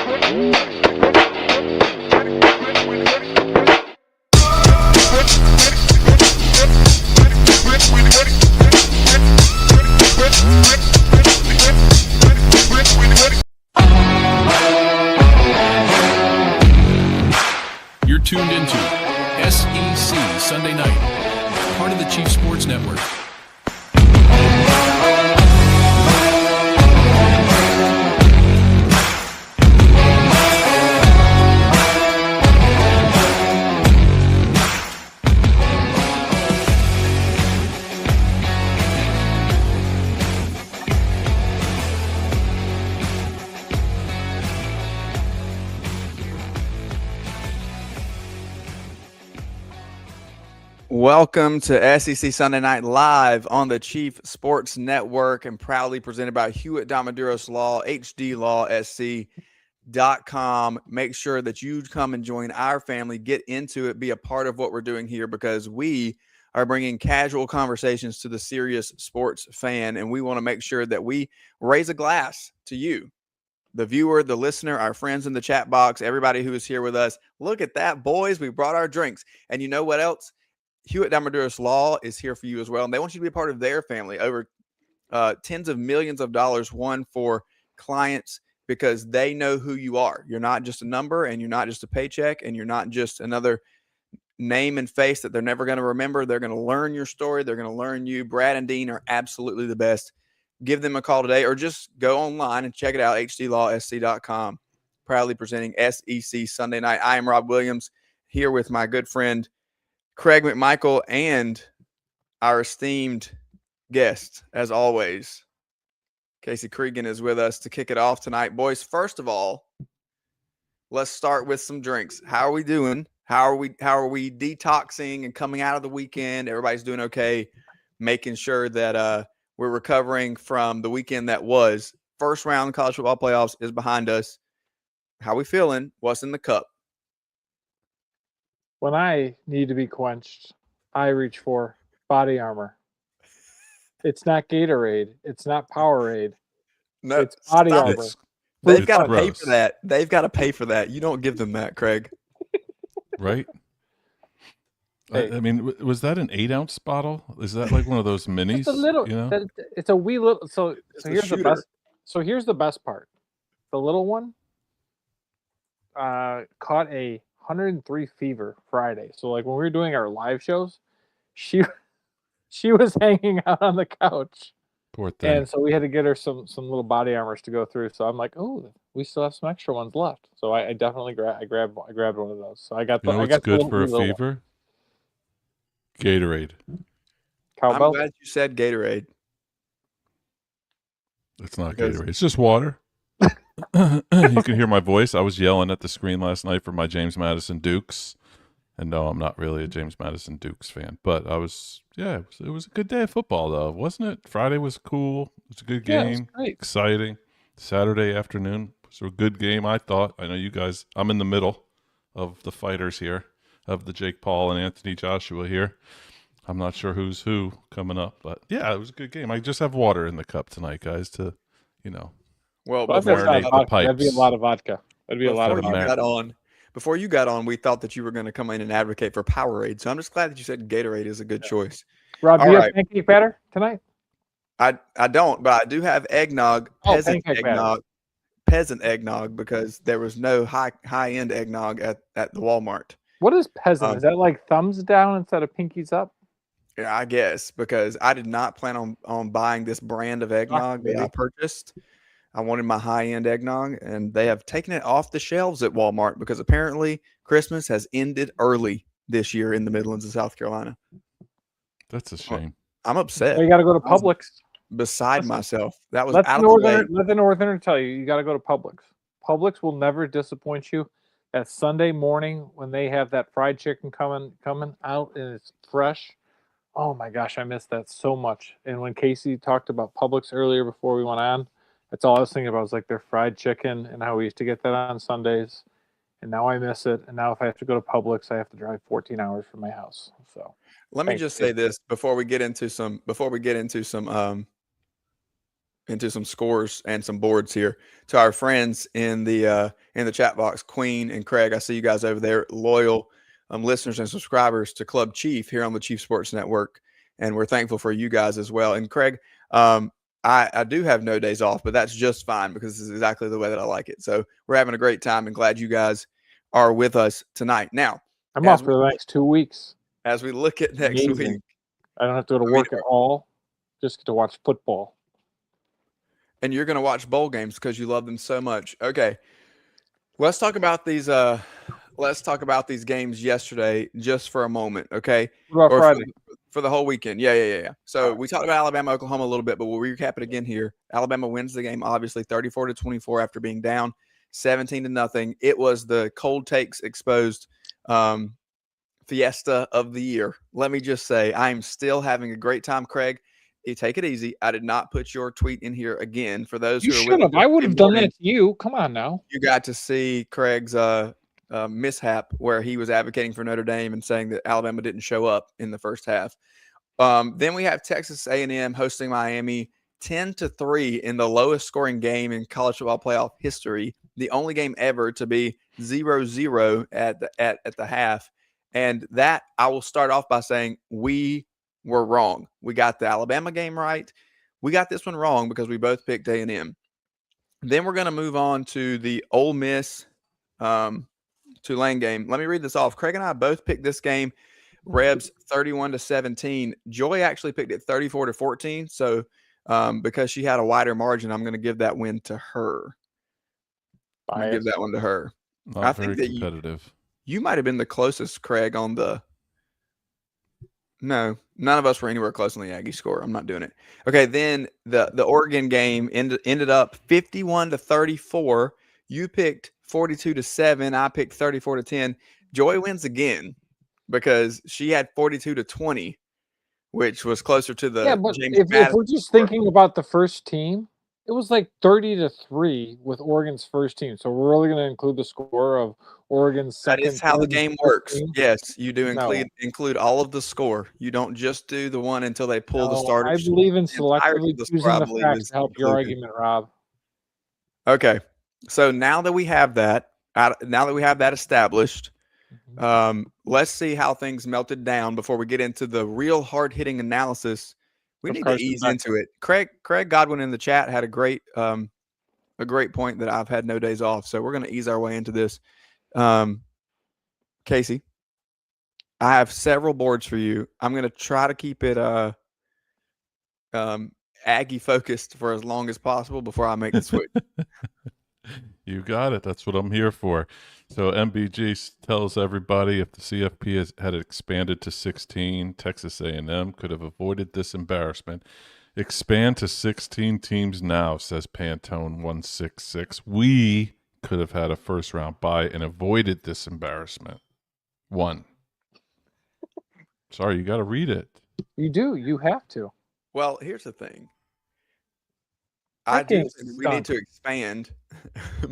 You're tuned into SEC Sunday Night, part of the Chief Sports Network. Welcome to SEC Sunday Night Live on the Chief Sports Network and proudly presented by Hewitt Domaduros Law, HDLawSC.com. Make sure that you come and join our family, get into it, be a part of what we're doing here because we are bringing casual conversations to the serious sports fan, and we want to make sure that we raise a glass to you, the viewer, the listener, our friends in the chat box, everybody who is here with us. Look at that, boys. We brought our drinks. And you know what else? Hewitt Domaduros Law is here for you as well, and they want you to be a part of their family. Over tens of millions of dollars won for clients because they know who you are. You're not just a number, and you're not just a paycheck, and you're not just another name and face that they're never going to remember. They're going to learn your story. They're going to learn you. Brad and Dean are absolutely the best. Give them a call today or just go online and check it out, HDLawSC.com. Proudly presenting SEC Sunday Night. I am Rob Williams here with my good friend Craig McMichael and our esteemed guest, as always, Casey Cregan is with us to kick it off tonight. Boys, first of all, let's start with some drinks. How are we doing? How are we detoxing and coming out of the weekend? Everybody's doing okay, making sure that we're recovering from the weekend that was. First round college football playoffs is behind us. How we feeling? What's in the cup? When I need to be quenched, I reach for Body Armor. It's not Gatorade. It's not Powerade. No, it's Body Armor. They've got to pay for that. They've got to pay for that. You don't give them that, Craig. Right? Hey. I mean, was that an 8-ounce bottle? Is that like one of those minis? It's a little. You know? It's a wee little. So here's shooter. the best. So here's the best part. The little one caught a 103 fever Friday. So like when we were doing our live shows, she was hanging out on the couch. Poor thing. And so we had to get her some little body armors to go through. So I'm like, oh, we still have some extra ones left. So I definitely grabbed one of those. So I got the. You know what's good for a fever? Gatorade. Cowbell? I'm glad you said Gatorade. It's not Gatorade. It's just water. You can hear my voice. I was yelling at the screen last night for my James Madison Dukes. And no, I'm not really a James Madison Dukes fan. But I was, it was a good day of football, though, wasn't it? Friday was cool. It was a good game. Yeah, it was great. Exciting. Saturday afternoon was a good game, I thought. I know you guys, I'm in the middle of the fighters here, of the Jake Paul and Anthony Joshua here. I'm not sure who's who coming up. But, yeah, it was a good game. I just have water in the cup tonight, guys, to, Well, that'd be a lot of vodka. That'd be a lot of vodka. Before you got on, we thought that you were going to come in and advocate for Powerade. So I'm just glad that you said Gatorade is a good choice. Rob, do you have pancake batter tonight? I don't, but I do have eggnog, peasant eggnog, because there was no high-end eggnog at the Walmart. What is peasant? Is that like thumbs down instead of pinkies up? Yeah, I guess, because I did not plan on buying this brand of eggnog that I purchased. I wanted my high-end eggnog, and they have taken it off the shelves at Walmart because apparently Christmas has ended early this year in the Midlands of South Carolina. That's a shame. I'm upset. Well, you got to go to Publix. Beside myself. That was let out of the way. Let the Northerner tell you got to go to Publix. Publix will never disappoint you. That Sunday morning when they have that fried chicken coming out and it's fresh. Oh my gosh, I missed that so much. And when Casey talked about Publix earlier before we went on, that's all I was thinking about was like their fried chicken and how we used to get that on Sundays. And now I miss it. And now if I have to go to Publix, I have to drive 14 hours from my house. So let me just say this before we get into some into some scores and some boards here. To our friends in the chat box, Queen and Craig, I see you guys over there, loyal listeners and subscribers to Club Chief here on the Chief Sports Network, and we're thankful for you guys as well. And Craig, I do have no days off, but that's just fine because this is exactly the way that I like it. So we're having a great time and glad you guys are with us tonight. Now, I'm off for the next 2 weeks. As we look at next week, I don't have to go to work at all. Just get to watch football. And you're going to watch bowl games because you love them so much. Okay, let's talk about these. Let's talk about these games yesterday just for a moment. Okay, what about Friday? For the whole weekend. Yeah. So we talked about Alabama, Oklahoma a little bit, but we'll recap it again here. Alabama wins the game, obviously 34-24 after being down 17-0. It was the cold takes exposed fiesta of the year. Let me just say, I'm still having a great time, Craig. You take it easy. I did not put your tweet in here again. For those you who should have. I would have done that to you. Come on now. You got to see Craig's mishap where he was advocating for Notre Dame and saying that Alabama didn't show up in the first half. Then we have Texas A&M hosting Miami 10-3 in the lowest scoring game in college football playoff history. The only game ever to be 0-0 at the half. And that I will start off by saying we were wrong. We got the Alabama game right. We got this one wrong because we both picked A&M. Then we're going to move on to the Ole Miss Tulane game. Let me read this off. Craig and I both picked this game. Rebs 31-17. Joy actually picked it 34-14. So because she had a wider margin, I'm going to give that win to her. I'm going to give that one to her. Not very competitive. You might have been the closest, Craig, on the – no, none of us were anywhere close on the Aggie score. I'm not doing it. Okay, then the Oregon game ended up 51-34. You picked 42-7. I picked 34-10. Joy wins again because she had 42-20, which was closer to the but James if we're just thinking about the first team, it was like 30-3 with Oregon's first team. So we're really going to include the score of Oregon's second. That is how the game works. Team? Yes, you do include all of the score. You don't just do the one until they pull the starters. I believe in selectively choosing the facts to help your argument, Rob. Okay, so now that we have that, established, let's see how things melted down before we get into the real hard-hitting analysis. We need to ease into it. Craig Godwin in the chat had a great point that I've had no days off. So we're going to ease our way into this. Casey, I have several boards for you. I'm going to try to keep it Aggie focused for as long as possible before I make the switch. You got it. That's what I'm here for. So MBG tells everybody if the CFP had expanded to 16, Texas A&M could have avoided this embarrassment. Expand to 16 teams now, says Pantone 166. We could have had a first-round bye and avoided this embarrassment. 1. Sorry, you got to read it. You do. You have to. Well, here's the thing. I do think we need to expand,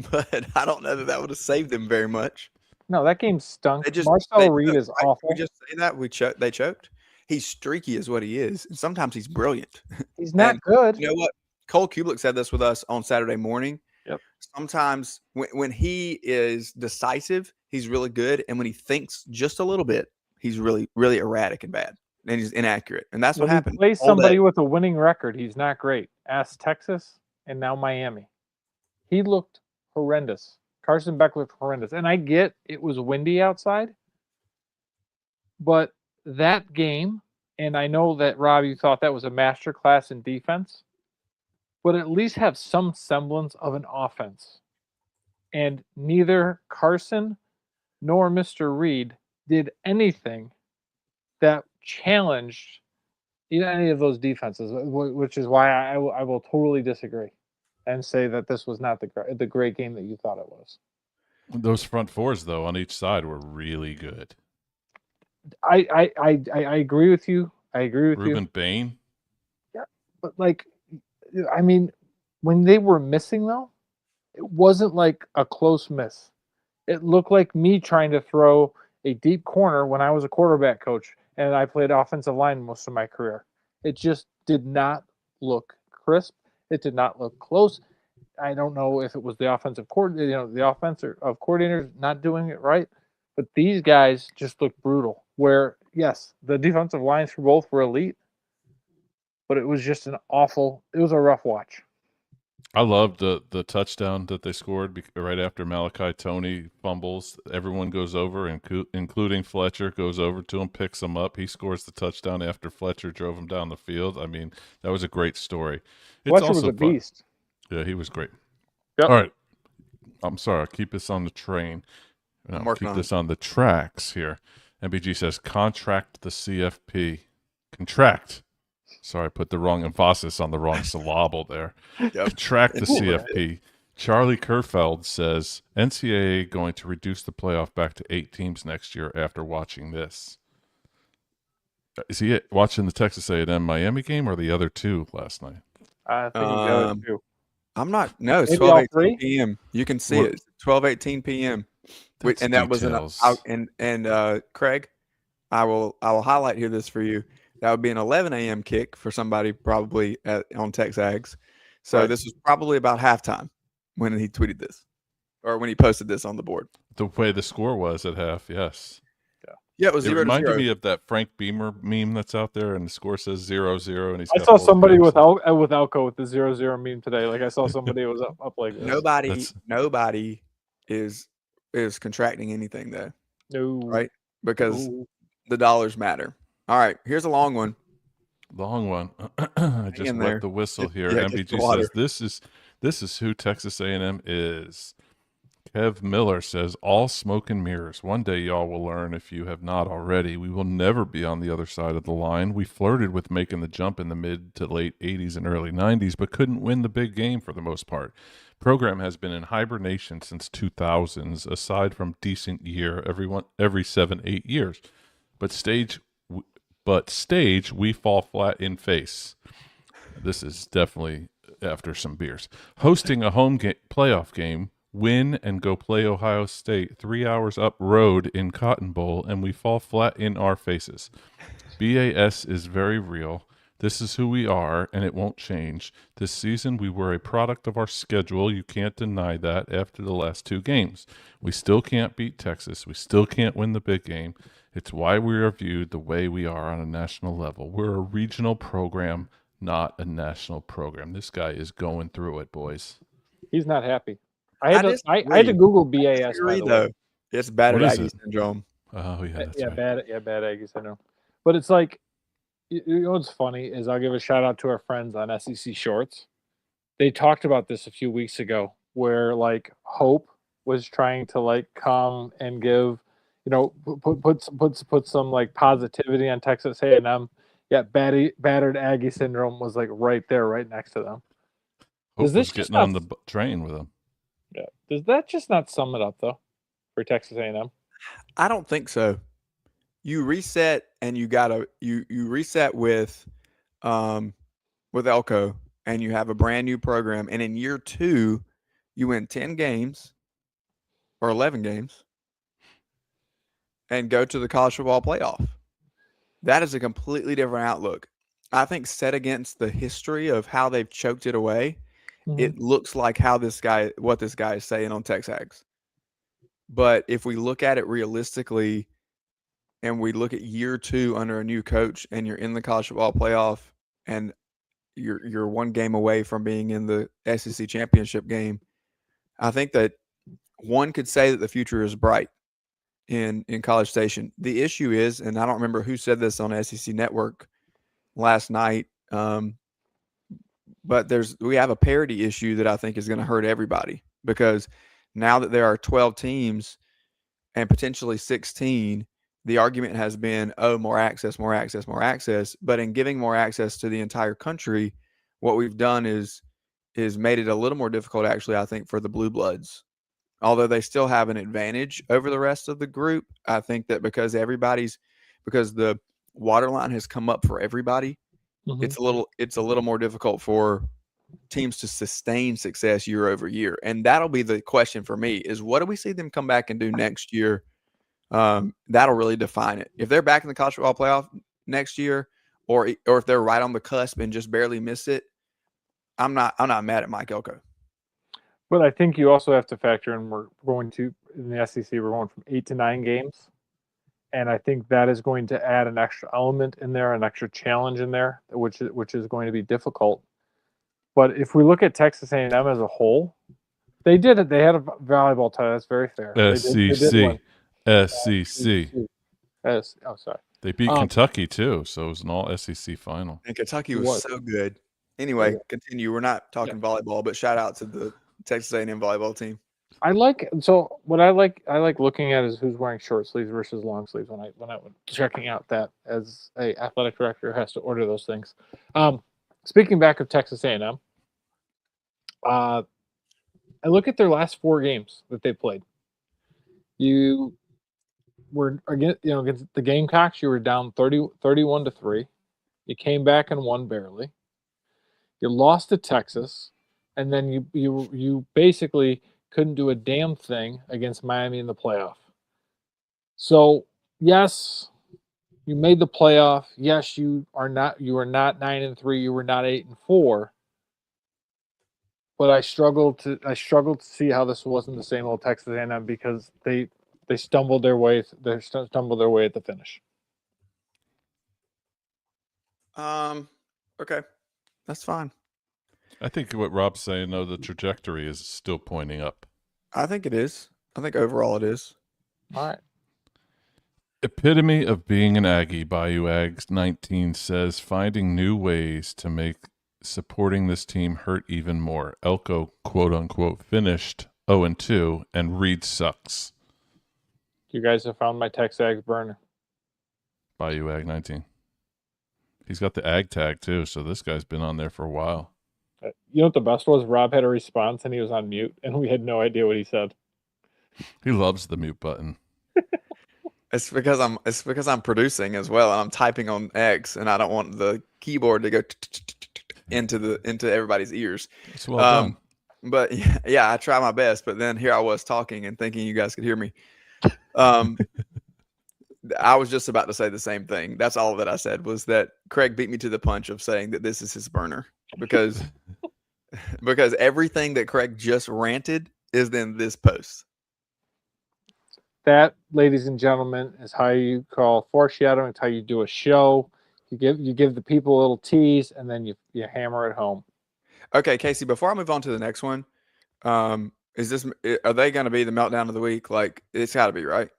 but I don't know that would have saved them very much. No, that game stunk. Marcel Reed is awful. We just say that they choked. He's streaky, is what he is. Sometimes he's brilliant. He's not good. You know what? Cole Kublik said this with us on Saturday morning. Yep. Sometimes when he is decisive, he's really good, and when he thinks just a little bit, he's really, really erratic and bad, and he's inaccurate. And that's what happened. Play somebody with a winning record. He's not great. Ask Texas. And now Miami. He looked horrendous. Carson Beck looked horrendous. And I get it was windy outside. But that game, and I know that, Rob, you thought that was a masterclass in defense, but at least have some semblance of an offense. And neither Carson nor Mr. Reed did anything that challenged any of those defenses, which is why I will totally disagree and say that this was not the great game that you thought it was. Those front fours, though, on each side were really good. I agree with you. I agree with you. Ruben Bain. Yeah, but I mean, when they were missing, though, it wasn't like a close miss. It looked like me trying to throw a deep corner when I was a quarterback coach and I played offensive line most of my career. It just did not look crisp. It did not look close. I don't know if it was the offensive coordinator, the offensive of coordinators not doing it right, but these guys just looked brutal. Where yes, the defensive lines for both were elite, but it was just it was a rough watch. I loved the touchdown that they scored right after Malachi Tony fumbles. Everyone goes over, including Fletcher, goes over to him, picks him up. He scores the touchdown after Fletcher drove him down the field. I mean, that was a great story. It's Fletcher also was a beast. Yeah, he was great. Yep. All right. I'm sorry. I'll keep this on the train. No, I'm working keep on this on the tracks here. MBG says contract the CFP. Contract. Sorry, I put the wrong emphasis on the wrong syllable there. Yep. Contract the CFP. Charlie Kerfeld says NCAA going to reduce the playoff back to 8 teams next year after watching this. Is he watching the Texas A&M Miami game or the other two last night? I think the other two. I'm not. No, it's Maybe all 12:18 three? p.m. You can see What- it. It's 12:18 p.m. That's And that was details. Craig, I will highlight here this for you. That would be an 11 a.m. kick for somebody probably on Texags. So Right. this was probably about halftime when he tweeted this, or when he posted this on the board. The way the score was at half, yes. Yeah, it was It 0-0. reminded me of that Frank Beamer meme that's out there, and the score says 0-0, and he's. I got saw both somebody games. with Elko with the 0-0 meme today. Like I saw somebody was up like this. Nobody is contracting anything though, No. right? Because No. the dollars matter. All right, here's a long one. Long one. I just in wet there. the whistle here. Yeah, get the MBG water. says this is who Texas A&M is. Kev Miller says all smoke and mirrors. One day y'all will learn if you have not already. We will never be on the other side of the line. We flirted with making the jump in the mid to late 80s and early 90s, but couldn't win the big game for the most part. Program has been in hibernation since 2000s, aside from decent year every 7-8 years. But stage we fall flat in face. This is definitely after some beers. Hosting a home playoff game, win and go play Ohio State 3 hours up road in Cotton Bowl, and we fall flat in our faces. BAS is very real. This is who we are, and it won't change. This season, we were a product of our schedule. You can't deny that after the last 2 games. We still can't beat Texas. We still can't win the big game. It's why we are viewed the way we are on a national level. We're a regional program, not a national program. This guy is going through it, boys. He's not happy. I had to disagree. Google BAS by Disagree, the way. though. It's battered What is Aggie it? syndrome. Oh, yeah, that's right. Bad Aggies, I know. But it's like, you know what's funny is I'll give a shout out to our friends on SEC Shorts. They talked about this a few weeks ago where like Hope was trying to like come and give, put some like positivity on Texas A&M. Yeah, battered Aggie syndrome was like right there, right next to them. Hope Is this was just getting on not- the train with him. Yeah. Does that just not sum it up though for Texas A&M? I don't think so. You reset and you reset with Elko, and you have a brand new program, and in year 2 you win 10 games or 11 games and go to the college football playoff. That is a completely different outlook. I think set against the history of how they've choked it away, it looks like what this guy is saying on Texags. But if we look at it realistically, and we look at year 2 under a new coach, and you're in the college football playoff, and you're 1 game away from being in the SEC championship game, I think that one could say that the future is bright in College Station. The issue is, and I don't remember who said this on SEC Network last night, but we have a parity issue that I think is going to hurt everybody, because now that there are 12 teams and potentially 16, the argument has been, oh, more access. But in giving more access to the entire country, what we've done is made it a little more difficult, actually, I think, for the Blue Bloods. Although they still have an advantage over the rest of the group, I think that because the waterline has come up for everybody, it's a little more difficult for teams to sustain success year over year. And that'll be the question for me, is what do we see them come back and do next year? That'll really define it. If they're back in the college football playoff next year, or if they're right on the cusp and just barely miss it, I'm not mad at Mike Elko. But I think you also have to factor in we're going to in the SEC. We're going from 8 to 9 games, and I think that is going to add an extra element in there, an extra challenge in there, which is going to be difficult. But if we look at Texas A&M as a whole, they did it. They had a volleyball title. That's very fair. SEC. They SEC. sorry. They beat Kentucky too, so it was an all SEC final. And Kentucky was so good. Anyway, continue. We're not talking volleyball, but shout out to the Texas A&M volleyball team. What I like looking at is who's wearing short sleeves versus long sleeves when I was checking out that as a athletic director has to order those things. Speaking back of Texas A&M, I look at their last 4 games that they played. You were against the Gamecocks, you were down 31-3. You came back and won barely. You lost to Texas, and then you basically couldn't do a damn thing against Miami in the playoff. So, yes, you made the playoff. Yes, you are not 9-3, you were not 8-4. But I struggled to see how this wasn't the same old Texas A&M because they stumbled their way at the finish. Okay. That's fine. I think what Rob's saying, though, the trajectory is still pointing up. I think it is. I think overall it is. All right. Epitome of being an Aggie, Bayou Ags 19 says, finding new ways to make supporting this team hurt even more. Elko, quote unquote, finished 0-2, and Reed sucks. You guys have found my Tex Ags burner. Bayou Ag 19. He's got the ag tag too, so this guy's been on there for a while. You know what the best was? Rob had a response and he was on mute, and we had no idea what he said. He loves the mute button. It's because I'm producing as well, and I'm typing on X, and I don't want the keyboard to go into everybody's ears. It's well done. But yeah, I try my best. But then here I was talking and thinking you guys could hear me. I was just about to say the same thing. That's all that I said was that Craig beat me to the punch of saying that this is his burner because everything that Craig just ranted is in this post. That, ladies and gentlemen, is how you call foreshadowing. It's how you do a show. You give the people a little tease, and then you hammer it home. Okay, Casey. Before I move on to the next one, are they going to be the meltdown of the week? Like it's got to be, right?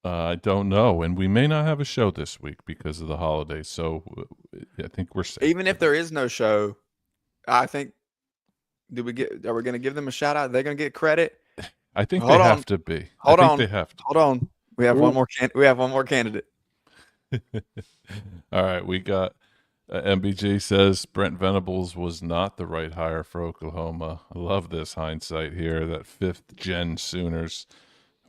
I don't know, and we may not have a show this week because of the holidays. So I think we're safe. Even if there is no show, I think are we going to give them a shout out? Are they going to get credit? I think they have to be. Hold on. They have to. Hold on. We have one more. We have one more candidate. All right, we got MBG says Brent Venables was not the right hire for Oklahoma. I love this hindsight here. That 5th gen Sooners.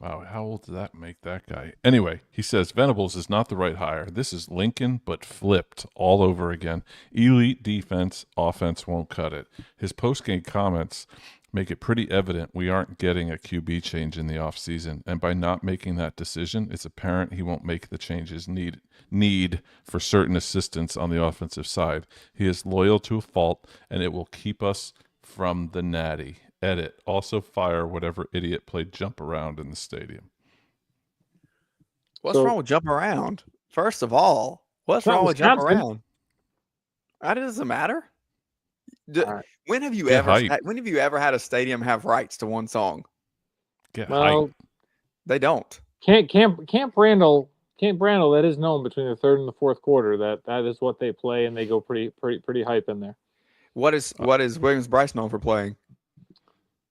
Wow, how old does that make that guy? Anyway, he says Venables is not the right hire. This is Lincoln, but flipped all over again. Elite defense, offense won't cut it. His post-game comments make it pretty evident we aren't getting a QB change in the offseason, and by not making that decision, it's apparent he won't make the changes need for certain assistance on the offensive side. He is loyal to a fault, and it will keep us from the natty. Edit. Also fire whatever idiot played jump around in the stadium. What's wrong with jump around? First of all, what's wrong with jump around? That doesn't matter. Right. When have you ever had a stadium have rights to one song? Hype. They don't. Camp Randall, that is known between the 3rd and the 4th quarter. That is what they play, and they go pretty hype in there. What is Williams-Brice known for playing?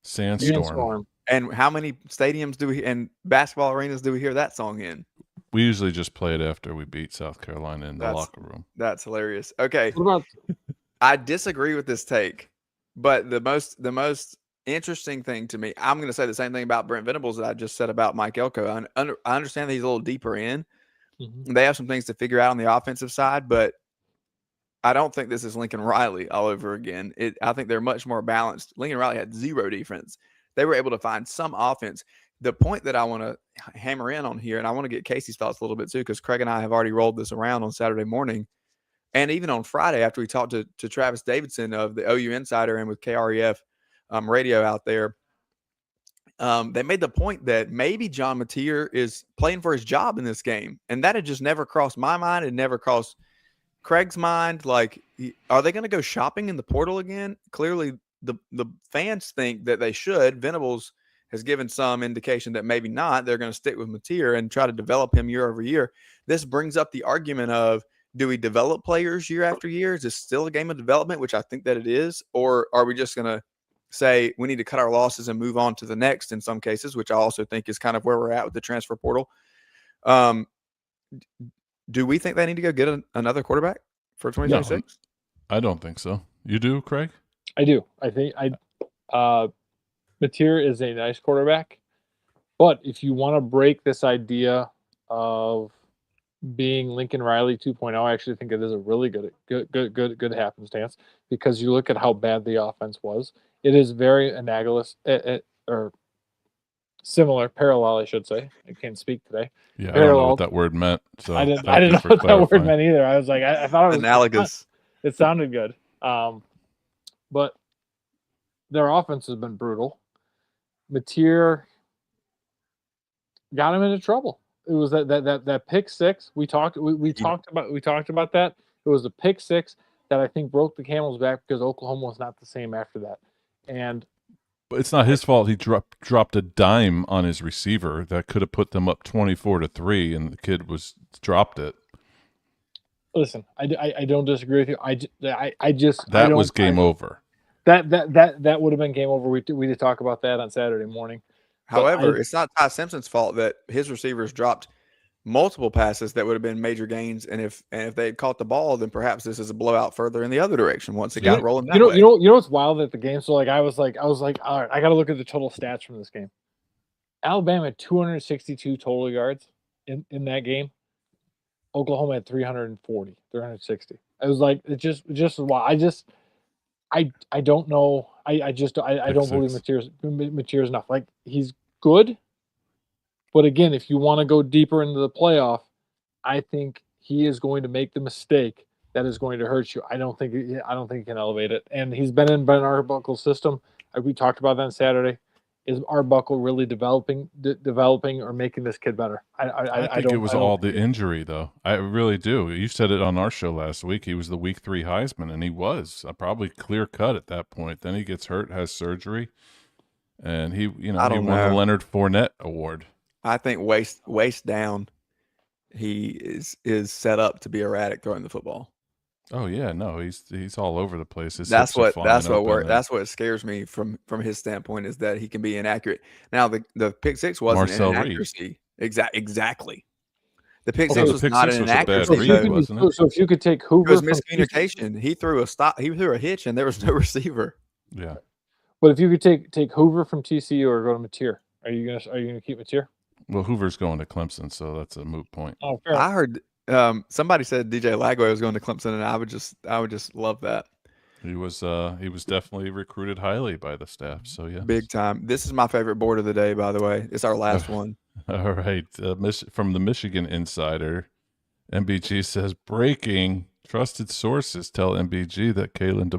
Sandstorm. And how many stadiums and basketball arenas do we hear that song in? We usually just play it after we beat South Carolina in the locker room. That's hilarious. Okay. What about? I disagree with this take, but the most interesting thing to me, I'm going to say the same thing about Brent Venables that I just said about Mike Elko. I understand that he's a little deeper in. Mm-hmm. They have some things to figure out on the offensive side, but I don't think this is Lincoln Riley all over again. I think they're much more balanced. Lincoln Riley had 0 defense. They were able to find some offense. The point that I want to hammer in on here, and I want to get Casey's thoughts a little bit too, because Craig and I have already rolled this around on Saturday morning. And even on Friday, after we talked to Travis Davidson of the OU Insider and with KREF radio out there, they made the point that maybe John Mateer is playing for his job in this game. And that had just never crossed my mind. It never crossed Craig's mind. Like, are they going to go shopping in the portal again? Clearly, the fans think that they should. Venables has given some indication that maybe not. They're going to stick with Mateer and try to develop him year over year. This brings up the argument of, do we develop players year after year? Is this still a game of development, which I think that it is? Or are we just going to say we need to cut our losses and move on to the next in some cases, which I also think is kind of where we're at with the transfer portal? Do we think they need to go get another quarterback for 2026? No, I don't think so. You do, Craig? I do. I think Mateer is a nice quarterback, but if you want to break this idea of being Lincoln Riley 2.0, I actually think it is a really good happenstance, because you look at how bad the offense was. It is very analogous or similar, parallel, I should say. I can't speak today. Yeah, parallel. I don't know what that word meant. So I didn't know what that word meant either. I was like, I thought it was analogous. It sounded good. But their offense has been brutal. Mateer got him into trouble. It was that pick six. We talked about that. It was the pick six that I think broke the camel's back, because Oklahoma was not the same after that. But it's not his fault. He dropped a dime on his receiver that could have put them up 24-3, and the kid dropped it. Listen, I don't disagree with you. That was game over. That would have been game over. We did talk about that on Saturday morning. However, it's not Ty Simpson's fault that his receivers dropped multiple passes that would have been major gains, and if they had caught the ball, then perhaps this is a blowout further in the other direction once it got rolling. You know what's wild at the game? So I was like, all right, I got to look at the total stats from this game. Alabama had 262 total yards in that game. Oklahoma had 360. I was like, it just wild. I don't know. I don't believe Mateer's enough. Like, he's good, but again, if you want to go deeper into the playoff, I think he is going to make the mistake that is going to hurt you. I don't think he can elevate it. And he's been in Ben Arbuckle's system. We talked about that on Saturday. Is Arbuckle really developing or making this kid better? I think it was all the injury, though. I really do. You said it on our show last week. He was the week 3 Heisman, and he was probably clear cut at that point. Then he gets hurt, has surgery, and he won the Leonard Fournette Award. I think waist down, he is set up to be erratic throwing the football. Oh yeah, no, he's all over the place. That's what scares me from his standpoint, is that he can be inaccurate. Now the pick six wasn't an inaccuracy. Exactly. The pick six was not an inaccuracy, wasn't it? So if you could take Hoover, it was miscommunication. He threw a hitch, and there was no receiver. Yeah. But if you could take Hoover from TCU or go to Mateer, are you gonna keep Mateer? Well, Hoover's going to Clemson, so that's a moot point. Oh, fair. I heard somebody said DJ Lagway was going to Clemson, and I would just love that. He was definitely recruited highly by the staff. So yeah, big time. This is my favorite board of the day, by the way. It's our last one. All right, from the Michigan Insider, MBG says, breaking: trusted sources tell MBG that Kalen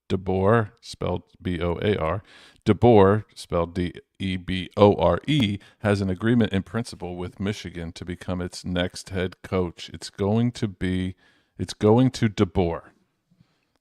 DeBoer spelled B-O-A-R, DeBoer spelled D-E-B-O-R-E, has an agreement in principle with Michigan to become its next head coach. It's going to DeBoer,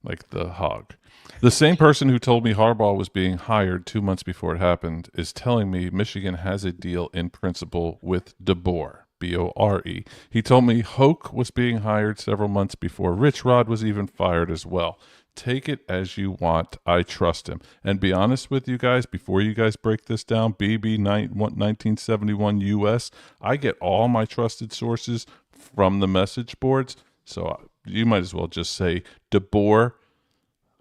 like the hog. The same person who told me Harbaugh was being hired 2 months before it happened is telling me Michigan has a deal in principle with DeBoer, B-O-R-E. He told me Hoke was being hired several months before Rich Rod was even fired as well. Take it as you want. I trust him. And be honest with you guys, before you guys break this down, BB 1971 US, I get all my trusted sources from the message boards. So you might as well just say DeBoer.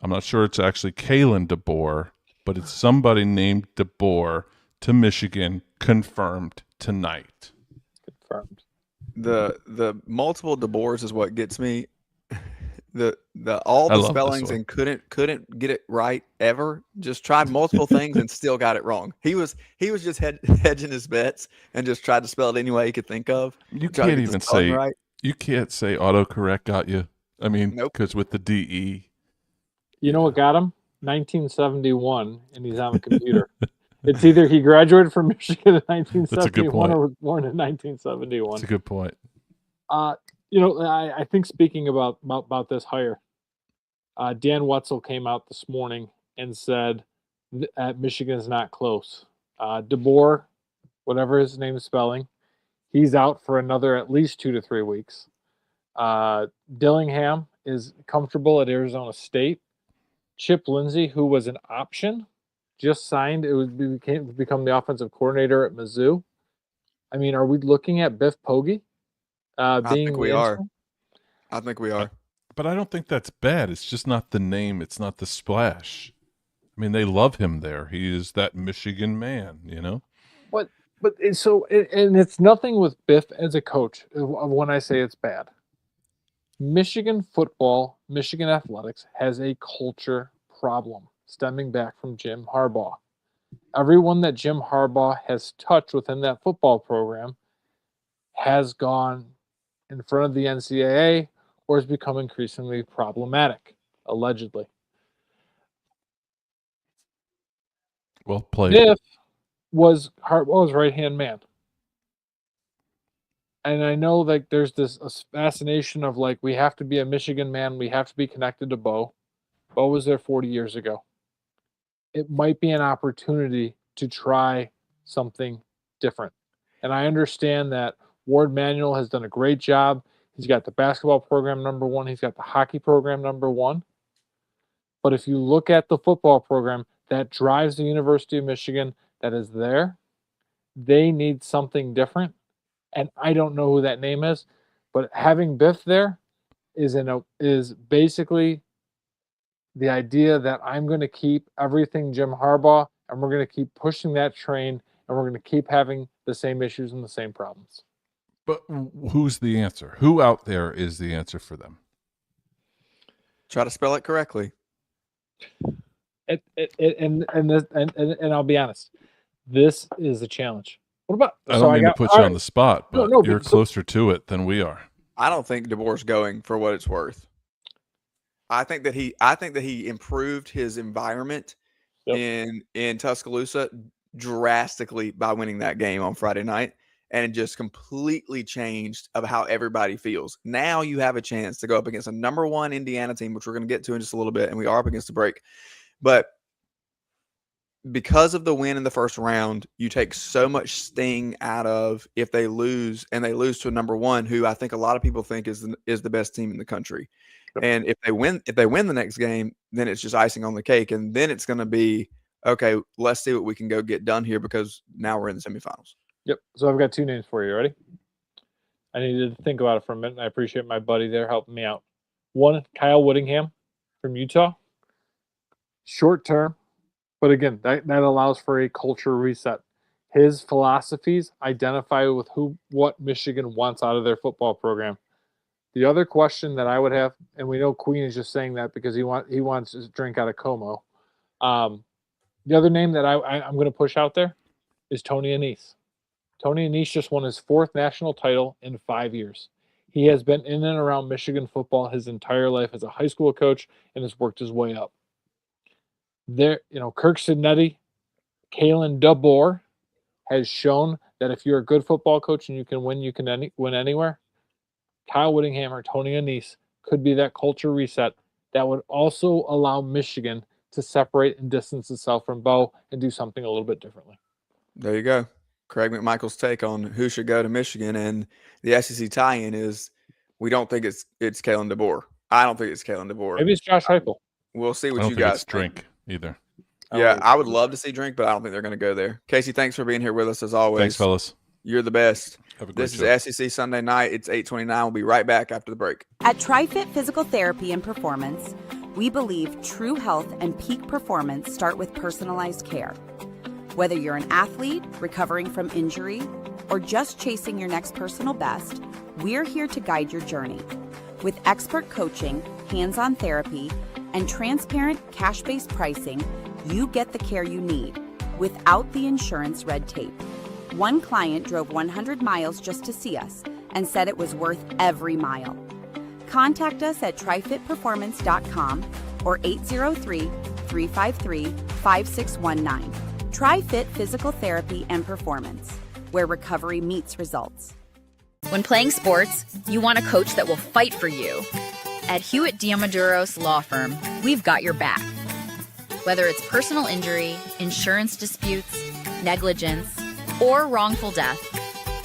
I'm not sure it's actually Kalen DeBoer, but it's somebody named DeBoer to Michigan, confirmed tonight. Confirmed. The multiple DeBoers is what gets me. All the spellings and couldn't get it right ever. Just tried multiple things and still got it wrong. He was just hedging his bets and just tried to spell it any way he could think of. You can't even say right. You can't say autocorrect got you. I mean, Nope. because with the DE, You know what got him? 1971, and he's on the computer. It's either he graduated from Michigan in That's a good 1971 point. or was born in That's 1971. a good point. I think speaking about this hire, Dan Wetzel came out this morning and said that Michigan is not close. DeBoer, whatever his name is spelling, he's out for another at least 2 to 3 weeks. Dillingham is comfortable at Arizona State. Chip Lindsey, who was an option, just signed. It would become the offensive coordinator at Mizzou. I mean, are we looking at Biff Poggi I being think the we are. interim? I think we are. But I don't think that's bad. It's just not the name. It's not the splash. I mean, they love him there. He is that Michigan man, you know? But it's nothing with Biff as a coach when I say it's bad. Michigan football, Michigan athletics has a culture problem stemming back from Jim Harbaugh. Everyone that Jim Harbaugh has touched within that football program has gone in front of the NCAA or has become increasingly problematic, allegedly. Well played. Biff was Harbaugh's right-hand man. And I know like there's this fascination of like we have to be a Michigan man, we have to be connected to Bo. Bo was there 40 years ago. It might be an opportunity to try something different. And I understand that Ward Manuel has done a great job. He's got the basketball program number one. He's got the hockey program number one. But if you look at the football program that drives the University of Michigan that is there, they need something different. And I don't know who that name is, but having Biff there is basically the idea that I'm going to keep everything Jim Harbaugh, and we're going to keep pushing that train, and we're going to keep having the same issues and the same problems. But who's the answer? Who out there is the answer for them? Try to spell it correctly. And I'll be honest, this is a challenge. What about? I don't mean to put you on the spot, but No, you're closer to it than we are. I don't think DeBoer's going for what it's worth. I think that he improved his environment in Tuscaloosa drastically by winning that game on Friday night, and it just completely changed of how everybody feels. Now you have a chance to go up against a number one Indiana team, which we're going to get to in just a little bit, and we are up against the break. But because of the win in the first round, you take so much sting out of if they lose, and they lose to a number one, who I think a lot of people think is the best team in the country. Yep. And if they win the next game, then it's just icing on the cake, and then it's going to be okay. Let's see what we can go get done here, because now we're in the semifinals. Yep. So I've got two names for you. Ready? I needed to think about it for a minute, and I appreciate my buddy there helping me out. One, Kyle Whittingham from Utah. Short term. But again, that allows for a culture reset. His philosophies identify with what Michigan wants out of their football program. The other question that I would have, and we know Queen is just saying that because he wants his drink out of Como. The other name that I'm going to push out there is Tony Annese. Tony Annese just won his fourth national title in 5 years. He has been in and around Michigan football his entire life as a high school coach and has worked his way up. There, Kirk Cinetti, Kalen DeBoer has shown that if you're a good football coach and you can win, win anywhere. Kyle Whittingham or Tony Annese could be that culture reset that would also allow Michigan to separate and distance itself from Bo and do something a little bit differently. There you go. Craig McMichael's take on who should go to Michigan, and the SEC tie-in is we don't think it's Kalen DeBoer. I don't think it's Kalen DeBoer. Maybe it's Josh Heupel. We'll see what I don't you think guys it's Drink either. Yeah, I would love to see Drink, but I don't think they're going to go there. Casey, thanks for being here with us as always. Thanks, fellas. You're the best. Have a great This is SEC Sunday night. It's 8:29. We'll be right back after the break. At TriFit Physical Therapy and Performance, we believe true health and peak performance start with personalized care. Whether you're an athlete recovering from injury or just chasing your next personal best, we're here to guide your journey. With expert coaching, hands-on therapy, and transparent cash-based pricing, you get the care you need without the insurance red tape. One client drove 100 miles just to see us and said it was worth every mile. Contact us at trifitperformance.com or 803-353-5619. TriFit Physical Therapy and Performance, where recovery meets results. When playing sports, you want a coach that will fight for you. At Hewitt Diamaduros Law Firm, we've got your back. Whether it's personal injury, insurance disputes, negligence, or wrongful death,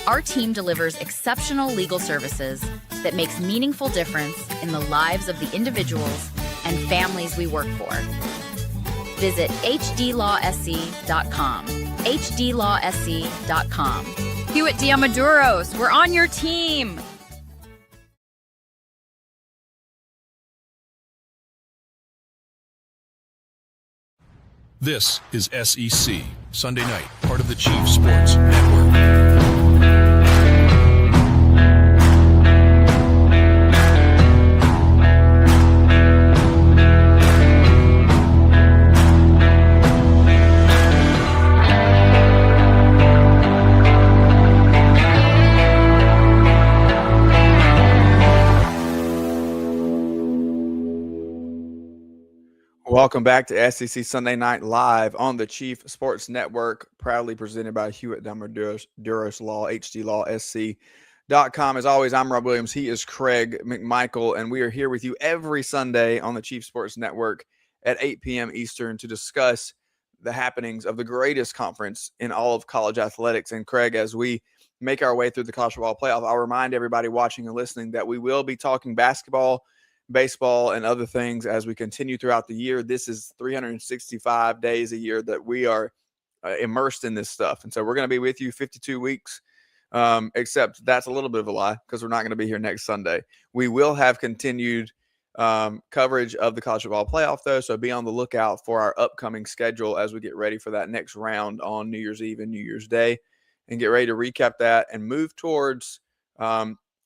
our team delivers exceptional legal services that makes meaningful difference in the lives of the individuals and families we work for. Visit hdlawsc.com. hdlawsc.com. Hewitt Diamaduros, we're on your team. This is SEC Sunday Night, part of the Chief Sports Network. Welcome back to SEC Sunday Night Live on the Chief Sports Network, proudly presented by Hewitt Diamaduros Law, hdlawsc.com. As always, I'm Rob Williams. He is Craig McMichael, and we are here with you every Sunday on the Chief Sports Network at 8 p.m. Eastern to discuss the happenings of the greatest conference in all of college athletics. And Craig, as we make our way through the college football playoff, I'll remind everybody watching and listening that we will be talking basketball, baseball, and other things as we continue throughout the year. This is 365 days a year that we are immersed in this stuff. And so we're going to be with you 52 weeks, except that's a little bit of a lie because we're not going to be here next Sunday. We will have continued coverage of the college football playoff, though, so be on the lookout for our upcoming schedule as we get ready for that next round on New Year's Eve and New Year's Day, and get ready to recap that and move towards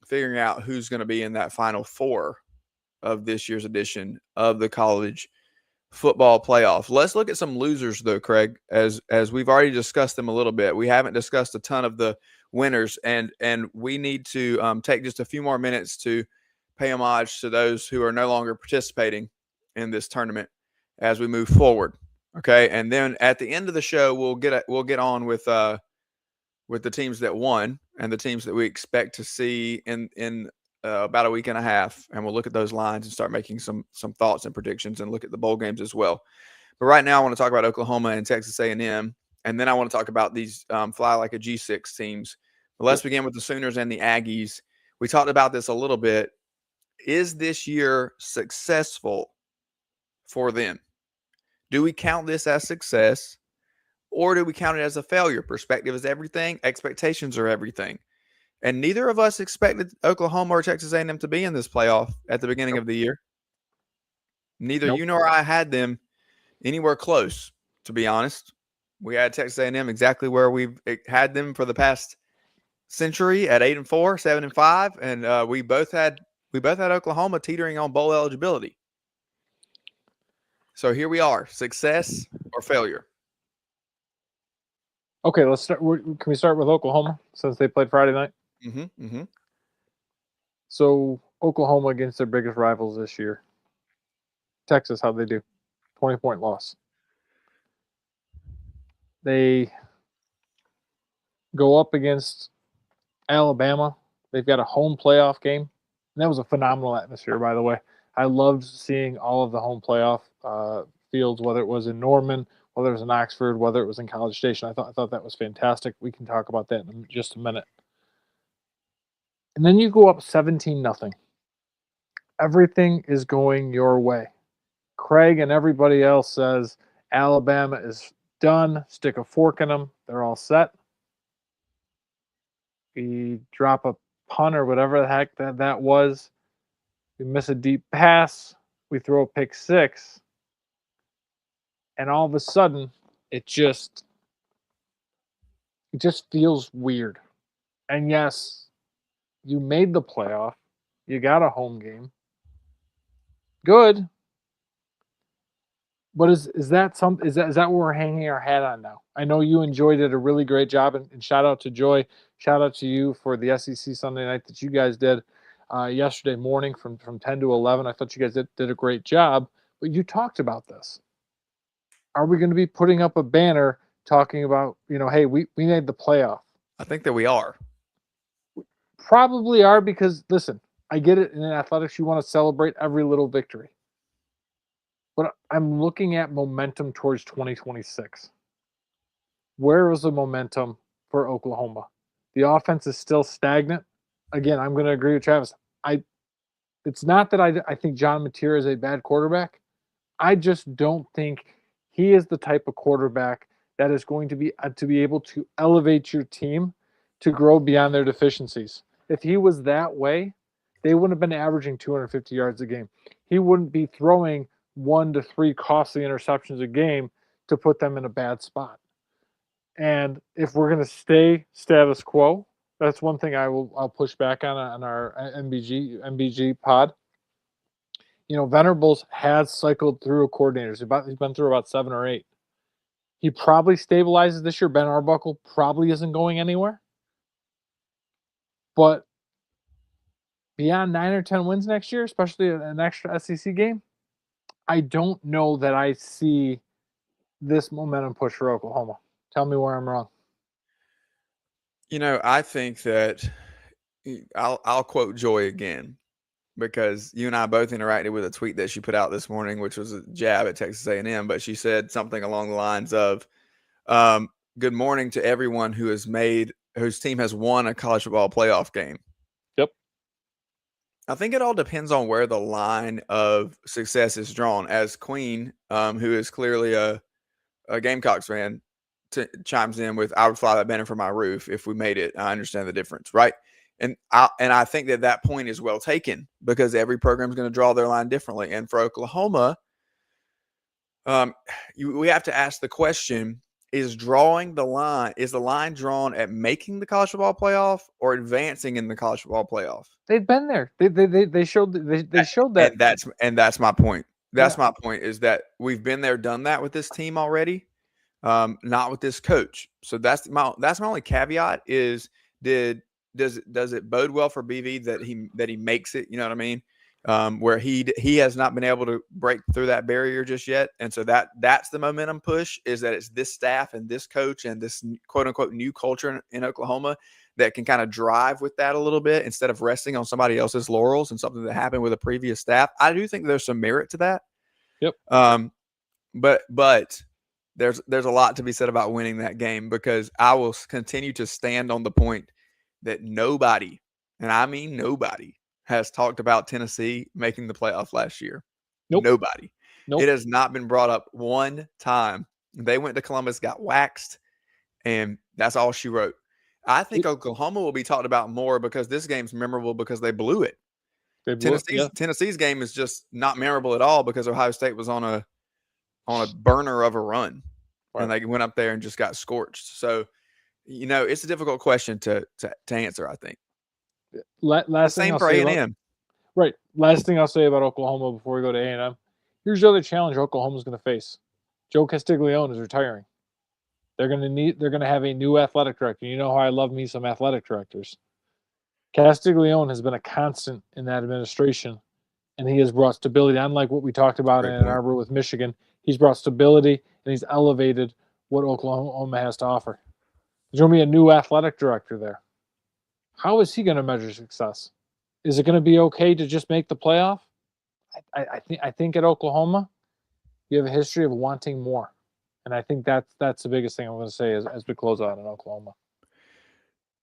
figuring out who's going to be in that Final Four of this year's edition of the college football playoff. Let's look at some losers, though, Craig, as we've already discussed them a little bit. We haven't discussed a ton of the winners, and we need to take just a few more minutes to pay homage to those who are no longer participating in this tournament as we move forward. Okay, and then at the end of the show, we'll get on with the teams that won and the teams that we expect to see in about a week and a half, and we'll look at those lines and start making some thoughts and predictions and look at the bowl games as well. But right now I want to talk about Oklahoma and Texas A&M, and then I want to talk about these fly like a G6 teams. But let's begin with the Sooners and the Aggies. We talked about this a little bit. Is this year successful for them? Do we count this as success, or do we count it as a failure? Perspective is everything. Expectations are everything. And neither of us expected Oklahoma or Texas A&M to be in this playoff at the beginning of the year. Neither you nor I had them anywhere close, to be honest. We had Texas A&M exactly where we've had them for the past century at 8-4, 7-5, and we both had Oklahoma teetering on bowl eligibility. So here we are: success or failure. Okay, let's start. Can we start with Oklahoma since they played Friday night? So Oklahoma against their biggest rivals this year. Texas, how'd they do? 20-point loss. They go up against Alabama. They've got a home playoff game. And that was a phenomenal atmosphere, by the way. I loved seeing all of the home playoff fields, whether it was in Norman, whether it was in Oxford, whether it was in College Station. I thought that was fantastic. We can talk about that in just a minute. And then you go up 17-0. Everything is going your way. Craig and everybody else says Alabama is done. Stick a fork in them. They're all set. We drop a punt or whatever the heck that was. We miss a deep pass. We throw a pick six. And all of a sudden, it just feels weird. And yes, you made the playoff. You got a home game. Good. But is that what we're hanging our hat on now? I know you and Joy did a really great job, and shout out to Joy. Shout out to you for the SEC Sunday night that you guys did. yesterday morning from 10 to 11. I thought you guys did a great job, but you talked about this. Are we going to be putting up a banner talking about, hey, we made the playoff? I think that we are. Probably are, because, listen, I get it. In athletics, you want to celebrate every little victory. But I'm looking at momentum towards 2026. Where is the momentum for Oklahoma? The offense is still stagnant. Again, I'm going to agree with Travis. It's not that I think John Mateer is a bad quarterback. I just don't think he is the type of quarterback that is going to be able to elevate your team to grow beyond their deficiencies. If he was that way, they wouldn't have been averaging 250 yards a game. He wouldn't be throwing 1 to 3 costly interceptions a game to put them in a bad spot. And if we're going to stay status quo, that's one thing I'll push back on our MBG pod. Venables has cycled through coordinators. He's been through about 7 or 8. He probably stabilizes this year. Ben Arbuckle probably isn't going anywhere. But beyond 9 or 10 wins next year, especially an extra SEC game, I don't know that I see this momentum push for Oklahoma. Tell me where I'm wrong. I think that I'll quote Joy again, because you and I both interacted with a tweet that she put out this morning, which was a jab at Texas A&M, but she said something along the lines of, good morning to everyone whose team has won a college football playoff game. Yep. I think it all depends on where the line of success is drawn. As Queen, who is clearly a Gamecocks fan, chimes in with, I would fly that banner from my roof if we made it. I understand the difference, right? And I think that point is well taken, because every program is going to draw their line differently. And for Oklahoma, we have to ask the question: is the line drawn at making the college football playoff or advancing in the college football playoff? They've been there. They showed that. And that's my point. That's my point, is that we've been there, done that with this team already. Not with this coach. So that's my only caveat is, does it bode well for BV that he makes it? You know what I mean? Where he has not been able to break through that barrier just yet. And so that's the momentum push, is that it's this staff and this coach and this quote unquote new culture in Oklahoma that can kind of drive with that a little bit, instead of resting on somebody else's laurels and something that happened with a previous staff. I do think there's some merit to that. Yep. But there's a lot to be said about winning that game, because I will continue to stand on the point that nobody, and I mean nobody, has talked about Tennessee making the playoff last year. Nope. Nobody. Nope. It has not been brought up one time. They went to Columbus, got waxed, and that's all she wrote. I think Oklahoma will be talked about more because this game's memorable because they blew it. Tennessee's game is just not memorable at all because Ohio State was on a burner of a run. Right. And they went up there and just got scorched. So, it's a difficult question to answer, I think. Same for A&M. Right. Last thing I'll say about Oklahoma before we go to A&M. Here's the other challenge Oklahoma's going to face. Joe Castiglione is retiring. They're going to have a new athletic director. You know how I love me some athletic directors. Castiglione has been a constant in that administration, and he has brought stability. Unlike what we talked about in Ann Arbor with Michigan, he's brought stability and he's elevated what Oklahoma has to offer. There's going to be a new athletic director there. How is he going to measure success? Is it going to be okay to just make the playoff? I think at Oklahoma, you have a history of wanting more. And I think that's the biggest thing I'm going to say as we close out in Oklahoma.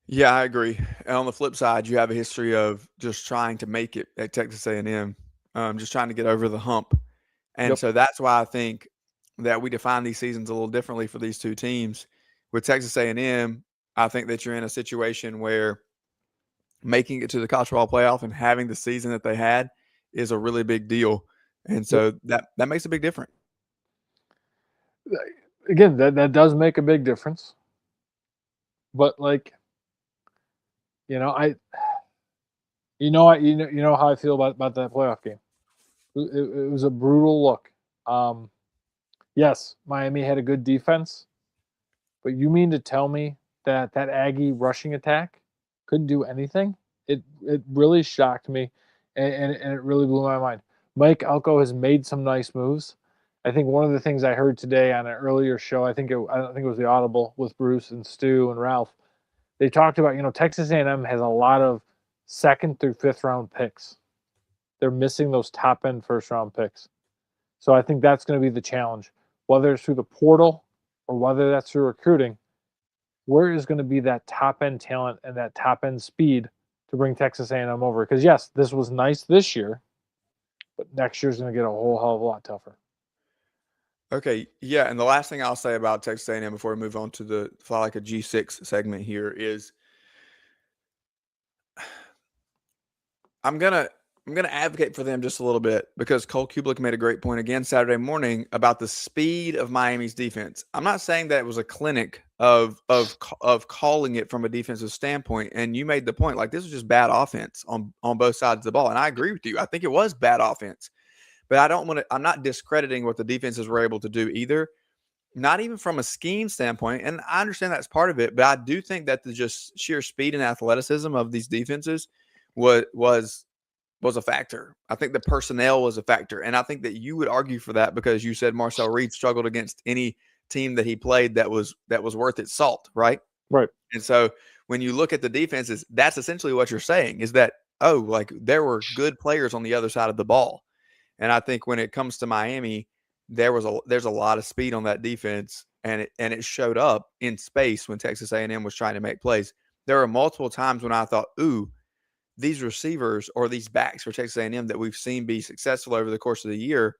Yeah, I agree. And on the flip side, you have a history of just trying to make it at Texas A&M, just trying to get over the hump. And so that's why I think that we define these seasons a little differently for these two teams. With Texas A&M, I think that you're in a situation where making it to the college football playoff and having the season that they had is a really big deal. And so that makes a big difference. Again, that does make a big difference. But how I feel about that playoff game. It was a brutal look. Yes, Miami had a good defense, but you mean to tell me that Aggie rushing attack couldn't do anything? It really shocked me, and it really blew my mind. Mike Elko has made some nice moves. I think one of the things I heard today on an earlier show, I think it was the Audible with Bruce and Stu and Ralph. They talked about, Texas A&M has a lot of second through fifth round picks. They're missing those top end first round picks. So I think that's going to be the challenge, whether it's through the portal or whether that's through recruiting. Where is going to be that top end talent and that top end speed to bring Texas A&M over? Because yes, this was nice this year, but next year's going to get a whole hell of a lot tougher. Okay, yeah, and the last thing I'll say about Texas A&M before we move on to the Fly Like a G6 segment here is I'm gonna advocate for them just a little bit because Cole Kublik made a great point again Saturday morning about the speed of Miami's defense. I'm not saying that it was a clinic of calling it from a defensive standpoint, and you made the point like this was just bad offense on both sides of the ball, and I agree with you. I think it was bad offense. But I'm not discrediting what the defenses were able to do either, not even from a scheme standpoint. And I understand that's part of it, but I do think that the just sheer speed and athleticism of these defenses was a factor. I think the personnel was a factor. And I think that you would argue for that because you said Marcel Reed struggled against any team that he played that was worth its salt, right? Right. And so when you look at the defenses, that's essentially what you're saying is that, like there were good players on the other side of the ball. And I think when it comes to Miami, there's a lot of speed on that defense, and it showed up in space when Texas A&M was trying to make plays. There were multiple times when I thought, "Ooh, these receivers or these backs for Texas A&M that we've seen be successful over the course of the year,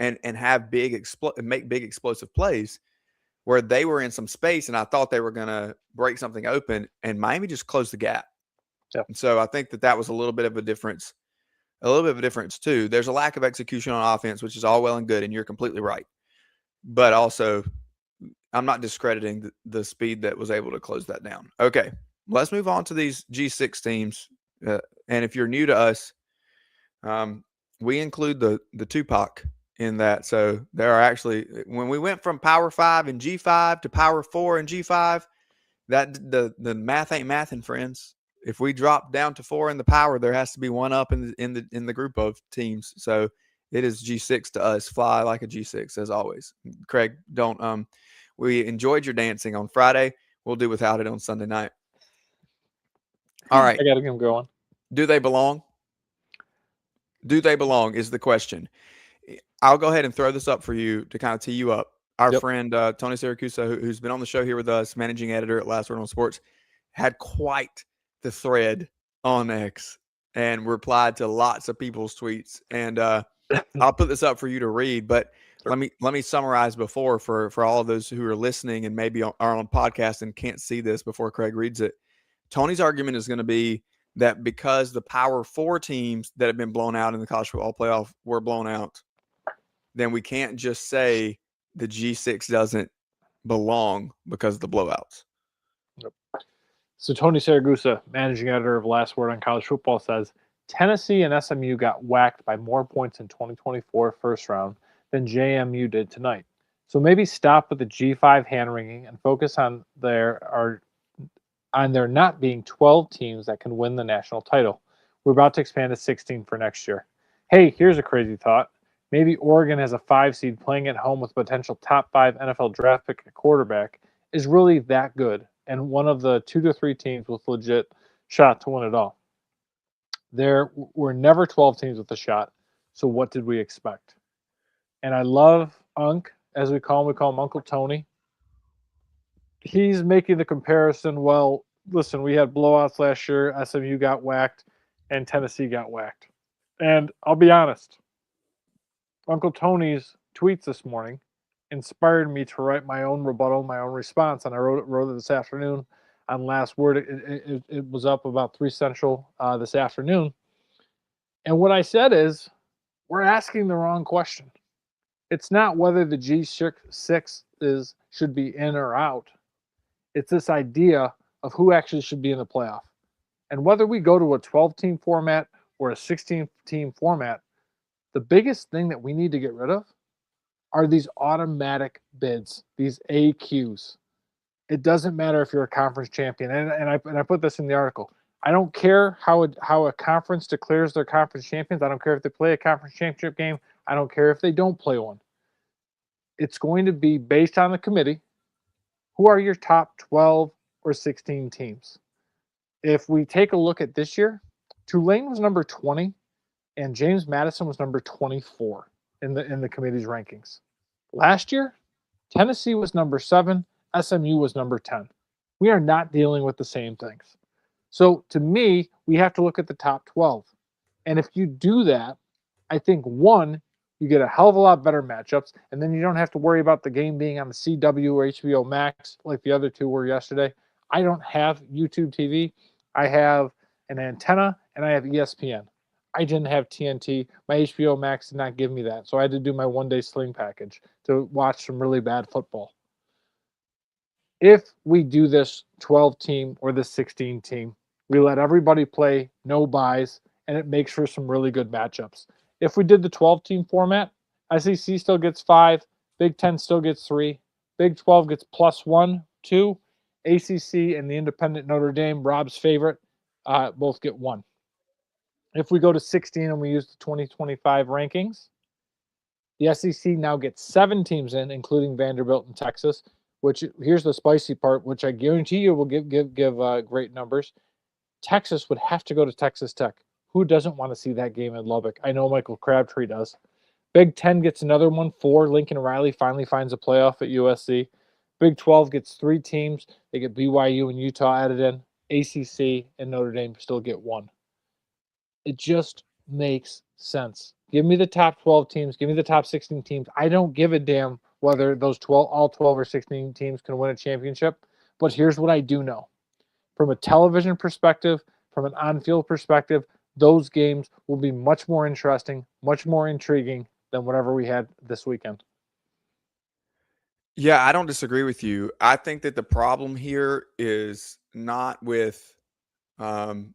and have make big explosive plays, where they were in some space, and I thought they were going to break something open, and Miami just closed the gap." Yeah. And so I think that was a little bit of a difference. A little bit of a difference too. There's a lack of execution on offense, which is all well and good, and you're completely right. But also, I'm not discrediting the speed that was able to close that down. Okay, let's move on to these G6 teams. And if you're new to us, we include the Tupac in that. So there are actually, when we went from Power 5 and G5 to Power 4 and G5, that the math ain't mathing, friends. If we drop down to 4 in the power, there has to be one up in the group of teams. So it is G6 to us. Fly like a G6 as always. Craig, don't we enjoyed your dancing on Friday. We'll do without it on Sunday night. All right. I got to get him going. Do they belong? Do they belong is the question. I'll go ahead and throw this up for you to kind of tee you up. Our friend Tony Siracusa, who's been on the show here with us, managing editor at Last Word on Sports, had quite the thread on X and replied to lots of people's tweets. And I'll put this up for you to read, but let me summarize before for all of those who are listening and maybe are on podcast and can't see this before Craig reads it. Tony's argument is going to be that because the Power 4 teams that have been blown out in the college football playoff were blown out, then we can't just say the G6 doesn't belong because of the blowouts. Yep. So Tony Siragusa, managing editor of Last Word on College Football, says Tennessee and SMU got whacked by more points in 2024 first round than JMU did tonight. So maybe stop with the G5 hand-wringing and focus on there not being 12 teams that can win the national title. We're about to expand to 16 for next year. Hey, here's a crazy thought. Maybe Oregon has a 5 seed playing at home with potential top 5 NFL draft pick at quarterback is really that good and one of the 2 to 3 teams with legit shot to win it all. There were never 12 teams with a shot, so what did we expect? And I love Unc, as we call him Uncle Tony. He's making the comparison, well, listen, we had blowouts last year, SMU got whacked, and Tennessee got whacked. And I'll be honest, Uncle Tony's tweets this morning inspired me to write my own rebuttal, my own response, and I wrote it this afternoon on Last Word. It was up about 3 Central this afternoon. And what I said is, we're asking the wrong question. It's not whether the G6 should be in or out. It's this idea of who actually should be in the playoff. And whether we go to a 12-team format or a 16-team format, the biggest thing that we need to get rid of are these automatic bids, these AQs. It doesn't matter if you're a conference champion. And I put this in the article. I don't care how a conference declares their conference champions. I don't care if they play a conference championship game. I don't care if they don't play one. It's going to be based on the committee. Who are your top 12 or 16 teams? If we take a look at this year, Tulane was number 20 and James Madison was number 24 in the committee's rankings. Last year, Tennessee was number 7, SMU was number 10. We are not dealing with the same things. So to me, we have to look at the top 12. And if you do that, I think one, you get a hell of a lot better matchups, and then you don't have to worry about the game being on the CW or HBO Max like the other two were yesterday. I don't have YouTube TV. I have an antenna, and I have ESPN. I didn't have TNT. My HBO Max did not give me that, so I had to do my one-day sling package to watch some really bad football. If we do this 12-team or this 16-team, we let everybody play, no buys, and it makes for some really good matchups. If we did the 12-team format, SEC still gets 5, Big 10 still gets 3, Big 12 gets +1, 2, ACC and the independent Notre Dame, Rob's favorite, both get 1. If we go to 16 and we use the 2025 rankings, the SEC now gets 7 teams in, including Vanderbilt and Texas, which here's the spicy part, which I guarantee you will give great numbers. Texas would have to go to Texas Tech. Who doesn't want to see that game in Lubbock? I know Michael Crabtree does. Big 10 gets another one, 4. Lincoln Riley finally finds a playoff at USC. Big 12 gets 3 teams. They get BYU and Utah added in. ACC and Notre Dame still get 1. It just makes sense. Give me the top 12 teams. Give me the top 16 teams. I don't give a damn whether those all 12 or 16 teams can win a championship. But here's what I do know. From a television perspective, from an on-field perspective, those games will be much more interesting, much more intriguing than whatever we had this weekend. Yeah, I don't disagree with you. I think that the problem here is not with G5,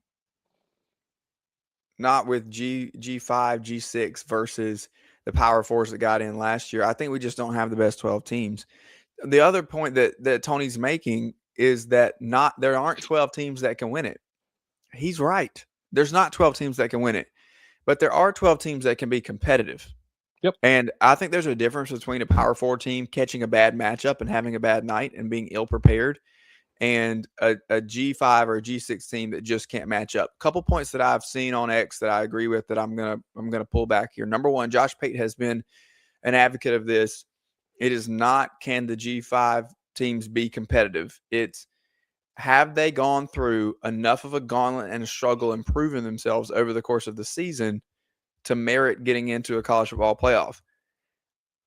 G6 versus the Power Fours that got in last year. I think we just don't have the best 12 teams. The other point that Tony's making is that there aren't 12 teams that can win it. He's right. There's not 12 teams that can win it, but there are 12 teams that can be competitive. Yep. And I think there's a difference between a Power 4 team catching a bad matchup and having a bad night and being ill prepared, and a G5 or a G6 team that just can't match up. A couple points that I've seen on X that I agree with that I'm gonna pull back here. Number one, Josh Pate has been an advocate of this. It is not, can the G5 teams be competitive? It's, have they gone through enough of a gauntlet and a struggle and proven themselves over the course of the season to merit getting into a college football playoff?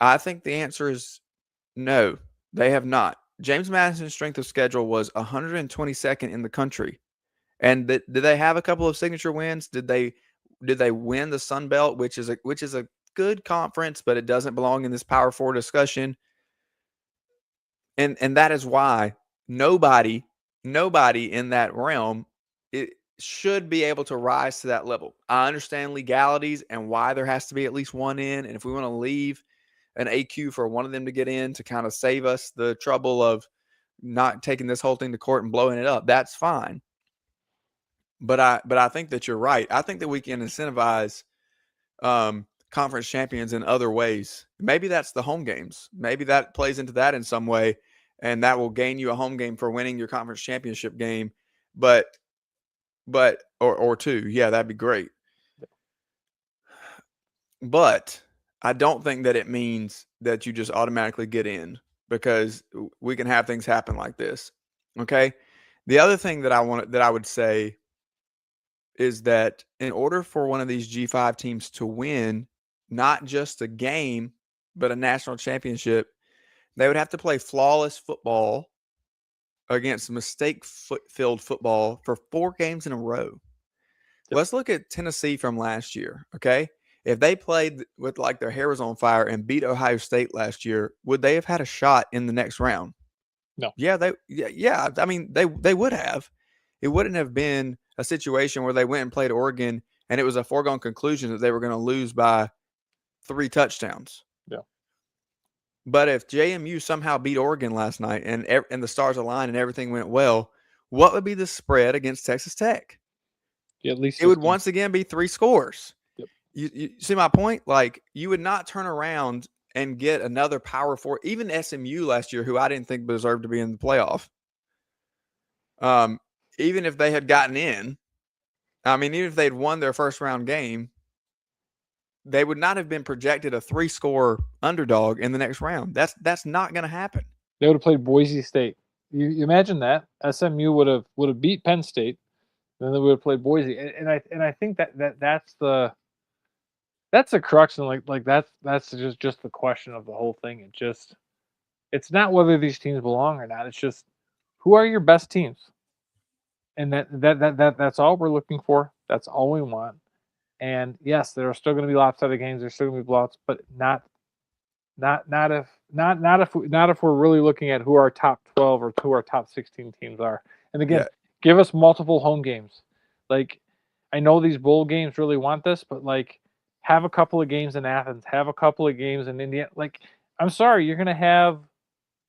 I think the answer is no, they have not. James Madison's strength of schedule was 122nd in the country. And did they have a couple of signature wins? Did they win the Sun Belt, which is a good conference, but it doesn't belong in this Power 4 discussion? And that is why nobody in that realm should be able to rise to that level. I understand legalities and why there has to be at least one in, and if we want to leave an AQ for one of them to get in to kind of save us the trouble of not taking this whole thing to court and blowing it up, that's fine. But I think that you're right. I think that we can incentivize conference champions in other ways. Maybe that's the home games. Maybe that plays into that in some way, and that will gain you a home game for winning your conference championship game. But or 2. Yeah, that'd be great. But I don't think that it means that you just automatically get in, because we can have things happen like this. Okay. The other thing that I would say is that in order for one of these G5 teams to win, not just a game, but a national championship, they would have to play flawless football against mistake-filled football for 4 games in a row. Yep. Let's look at Tennessee from last year, okay? If they played with like their hair was on fire and beat Ohio State last year, would they have had a shot in the next round? No. Yeah, I mean, they would have. It wouldn't have been a situation where they went and played Oregon and it was a foregone conclusion that they were going to lose by 3 touchdowns. Yeah. But if JMU somehow beat Oregon last night and the stars aligned and everything went well, what would be the spread against Texas Tech? Yeah, at least it would 15. once again be 3 scores. Yep. You see my point? Like, you would not turn around and get another Power 4, even SMU last year, who I didn't think deserved to be in the playoff. Even if they had gotten in, I mean, even if they'd won their first round game, they would not have been projected a 3-score underdog in the next round. That's not going to happen. They would have played Boise State. You imagine that SMU would have beat Penn State, then they would have played Boise. And I think that's the crux, and that's just the question of the whole thing. It's not whether these teams belong or not. It's just, who are your best teams, and that's all we're looking for. That's all we want. And yes, there are still going to be lopsided games. There's still going to be blowouts, but not if we're really looking at who our top 12 or who our top 16 teams are. And again, give us multiple home games. Like, I know these bowl games really want this, but like, have a couple of games in Athens, have a couple of games in Indiana. Like, I'm sorry, you're going to have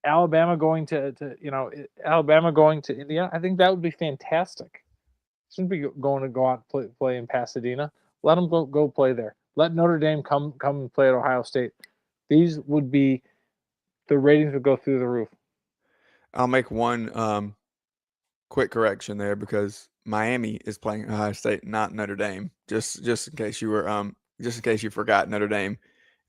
Alabama going to Indiana. I think that would be fantastic. Shouldn't be going to go out and play in Pasadena. Let them go play there. Let Notre Dame come and play at Ohio State. These would be, the ratings would go through the roof. I'll make one quick correction there, because Miami is playing Ohio State, not Notre Dame. Just in case you were just in case you forgot, Notre Dame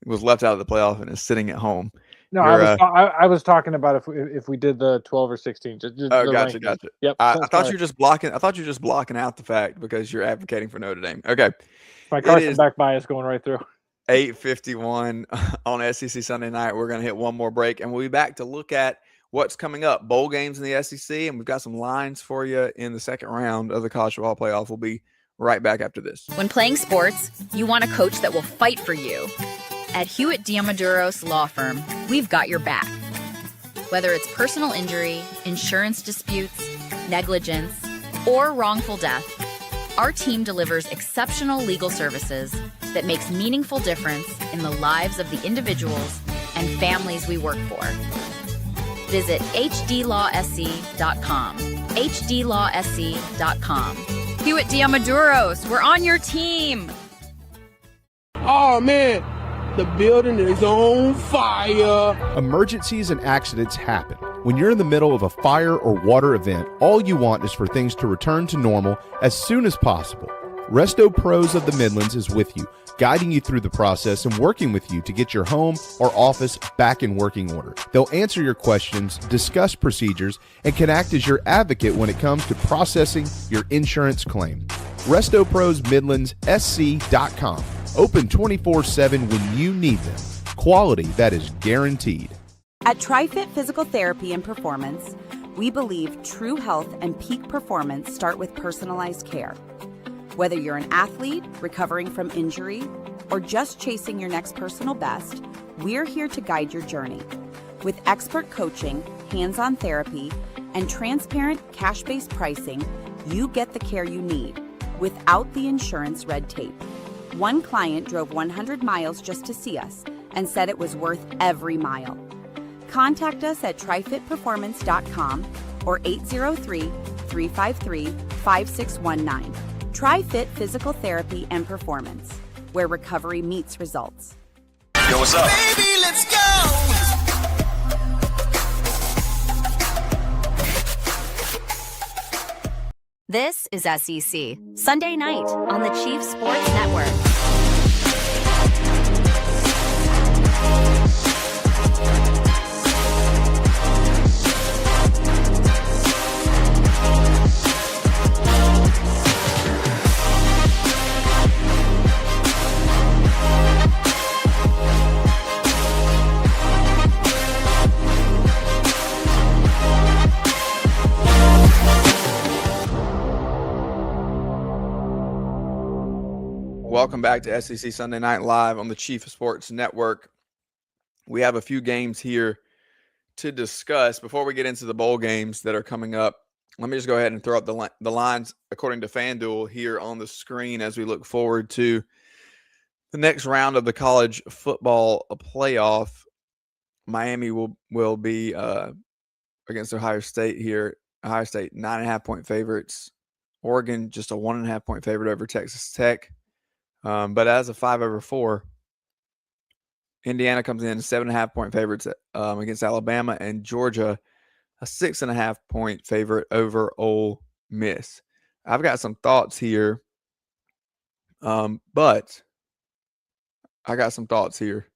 was left out of the playoff and is sitting at home. No, I was talking about if we did the 12 or 16. Just gotcha. Yep. I thought you were just blocking. I thought you were just blocking out the fact because you're advocating for Notre Dame. Okay. My Carson back bias going right through. 8:51 on SEC Sunday night. We're going to hit one more break, and we'll be back to look at what's coming up. Bowl games in the SEC, and we've got some lines for you in the second round of the college football playoff. We'll be right back after this. When playing sports, you want a coach that will fight for you. At Hewitt Diamaduros Law Firm, we've got your back. Whether it's personal injury, insurance disputes, negligence, or wrongful death, our team delivers exceptional legal services that makes meaningful difference in the lives of the individuals and families we work for. Visit hdlawsc.com. hdlawsc.com. Hewitt Diamaduros, we're on your team. Oh man, the building is on fire. Emergencies and accidents happen. When you're in the middle of a fire or water event, all you want is for things to return to normal as soon as possible. Resto Pros of the Midlands is with you, guiding you through the process and working with you to get your home or office back in working order. They'll answer your questions, discuss procedures, and can act as your advocate when it comes to processing your insurance claim. Resto Pros Midlands SC.com. Open 24/7 when you need them. Quality that is guaranteed. At TriFit Physical Therapy and Performance, we believe true health and peak performance start with personalized care. Whether you're an athlete recovering from injury or just chasing your next personal best, we're here to guide your journey. With expert coaching, hands-on therapy, and transparent cash-based pricing, you get the care you need without the insurance red tape. One client drove 100 miles just to see us and said it was worth every mile. Contact us at trifitperformance.com or 803-353-5619. TriFit Physical Therapy and Performance, where recovery meets results. Yo, what's up? Baby, let's go. This is SEC Sunday night on the Chiefs Sports Network. Welcome back to SEC Sunday Night Live on the Chief Sports Network. We have a few games here to discuss. Before we get into the bowl games that are coming up, let me just go ahead and throw up the lines according to FanDuel here on the screen as we look forward to the next round of the college football playoff. Miami will be against Ohio State here. Ohio State 9.5-point favorites Oregon just a 1.5 point favorite over Texas Tech. But as a 5/4, Indiana comes in 7.5 point favorites against Alabama, and Georgia a 6.5 point favorite over Ole Miss. I've got some thoughts here, but I got some thoughts here.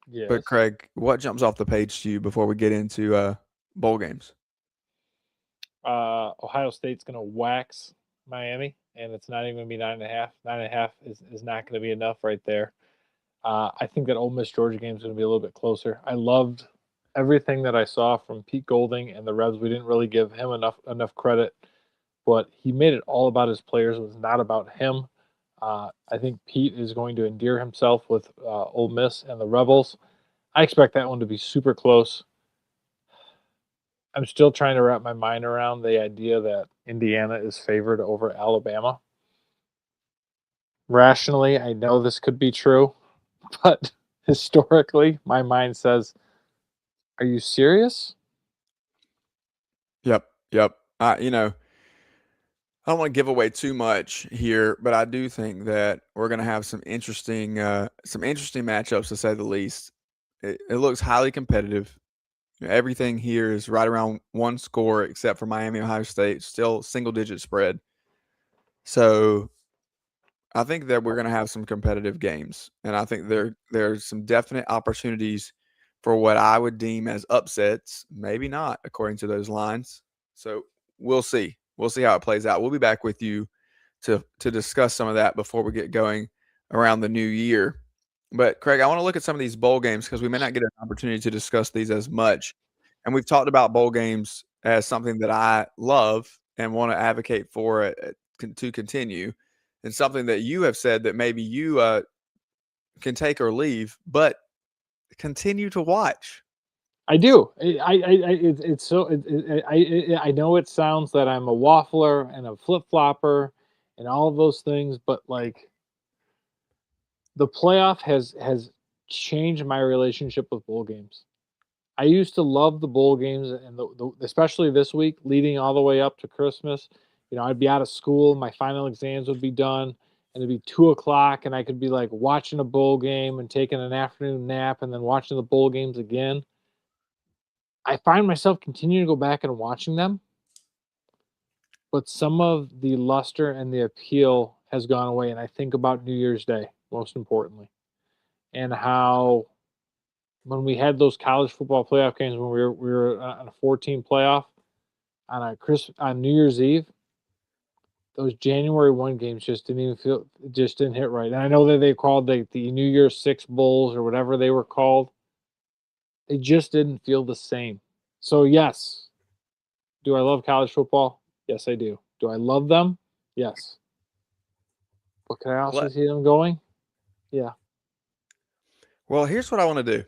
Yes. But Craig, what jumps off the page to you before we get into bowl games? Ohio State's going to wax Miami, and it's not even going to be 9.5. 9.5 is not going to be enough right there. I think that Ole Miss Georgia game is going to be a little bit closer. I loved everything that I saw from Pete Golding and the Rebs. We didn't really give him enough credit, but he made it all about his players. It was not about him. I think Pete is going to endear himself with Ole Miss and the Rebels. I expect that one to be super close. I'm still trying to wrap my mind around the idea that Indiana is favored over Alabama. Rationally, I know this could be true, but historically, my mind says, are you serious? Yep. I don't want to give away too much here, but I do think that we're going to have some interesting matchups, to say the least. It looks highly competitive. Everything here is right around one score, except for Miami, Ohio State, still single-digit spread. So I think that we're going to have some competitive games, and I think there's some definite opportunities for what I would deem as upsets. Maybe not, according to those lines. So we'll see. We'll see how it plays out. We'll be back with you to discuss some of that before we get going around the new year. But Craig, I want to look at some of these bowl games because we may not get an opportunity to discuss these as much. And we've talked about bowl games as something that I love and want to advocate for to continue, and something that you have said that maybe you can take or leave, but continue to watch. I do. I know it sounds that I'm a waffler and a flip flopper and all of those things, but like the playoff has changed my relationship with bowl games. I used to love the bowl games, and especially this week, leading all the way up to Christmas. I'd be out of school, my final exams would be done, and it'd be 2 o'clock, and I could be like watching a bowl game and taking an afternoon nap, and then watching the bowl games again. I find myself continuing to go back and watching them, but some of the luster and the appeal has gone away. And I think about New Year's Day, most importantly, and how when we had those college football playoff games when we were on a 14 playoff on New Year's Eve, those January 1 games just didn't hit right. And I know that they called the New Year's 6 Bowls or whatever they were called. They just didn't feel the same. So yes, do I love college football? Yes, I do. Do I love them? Yes. But can I also see them going? Yeah. Well, here's what I want to do.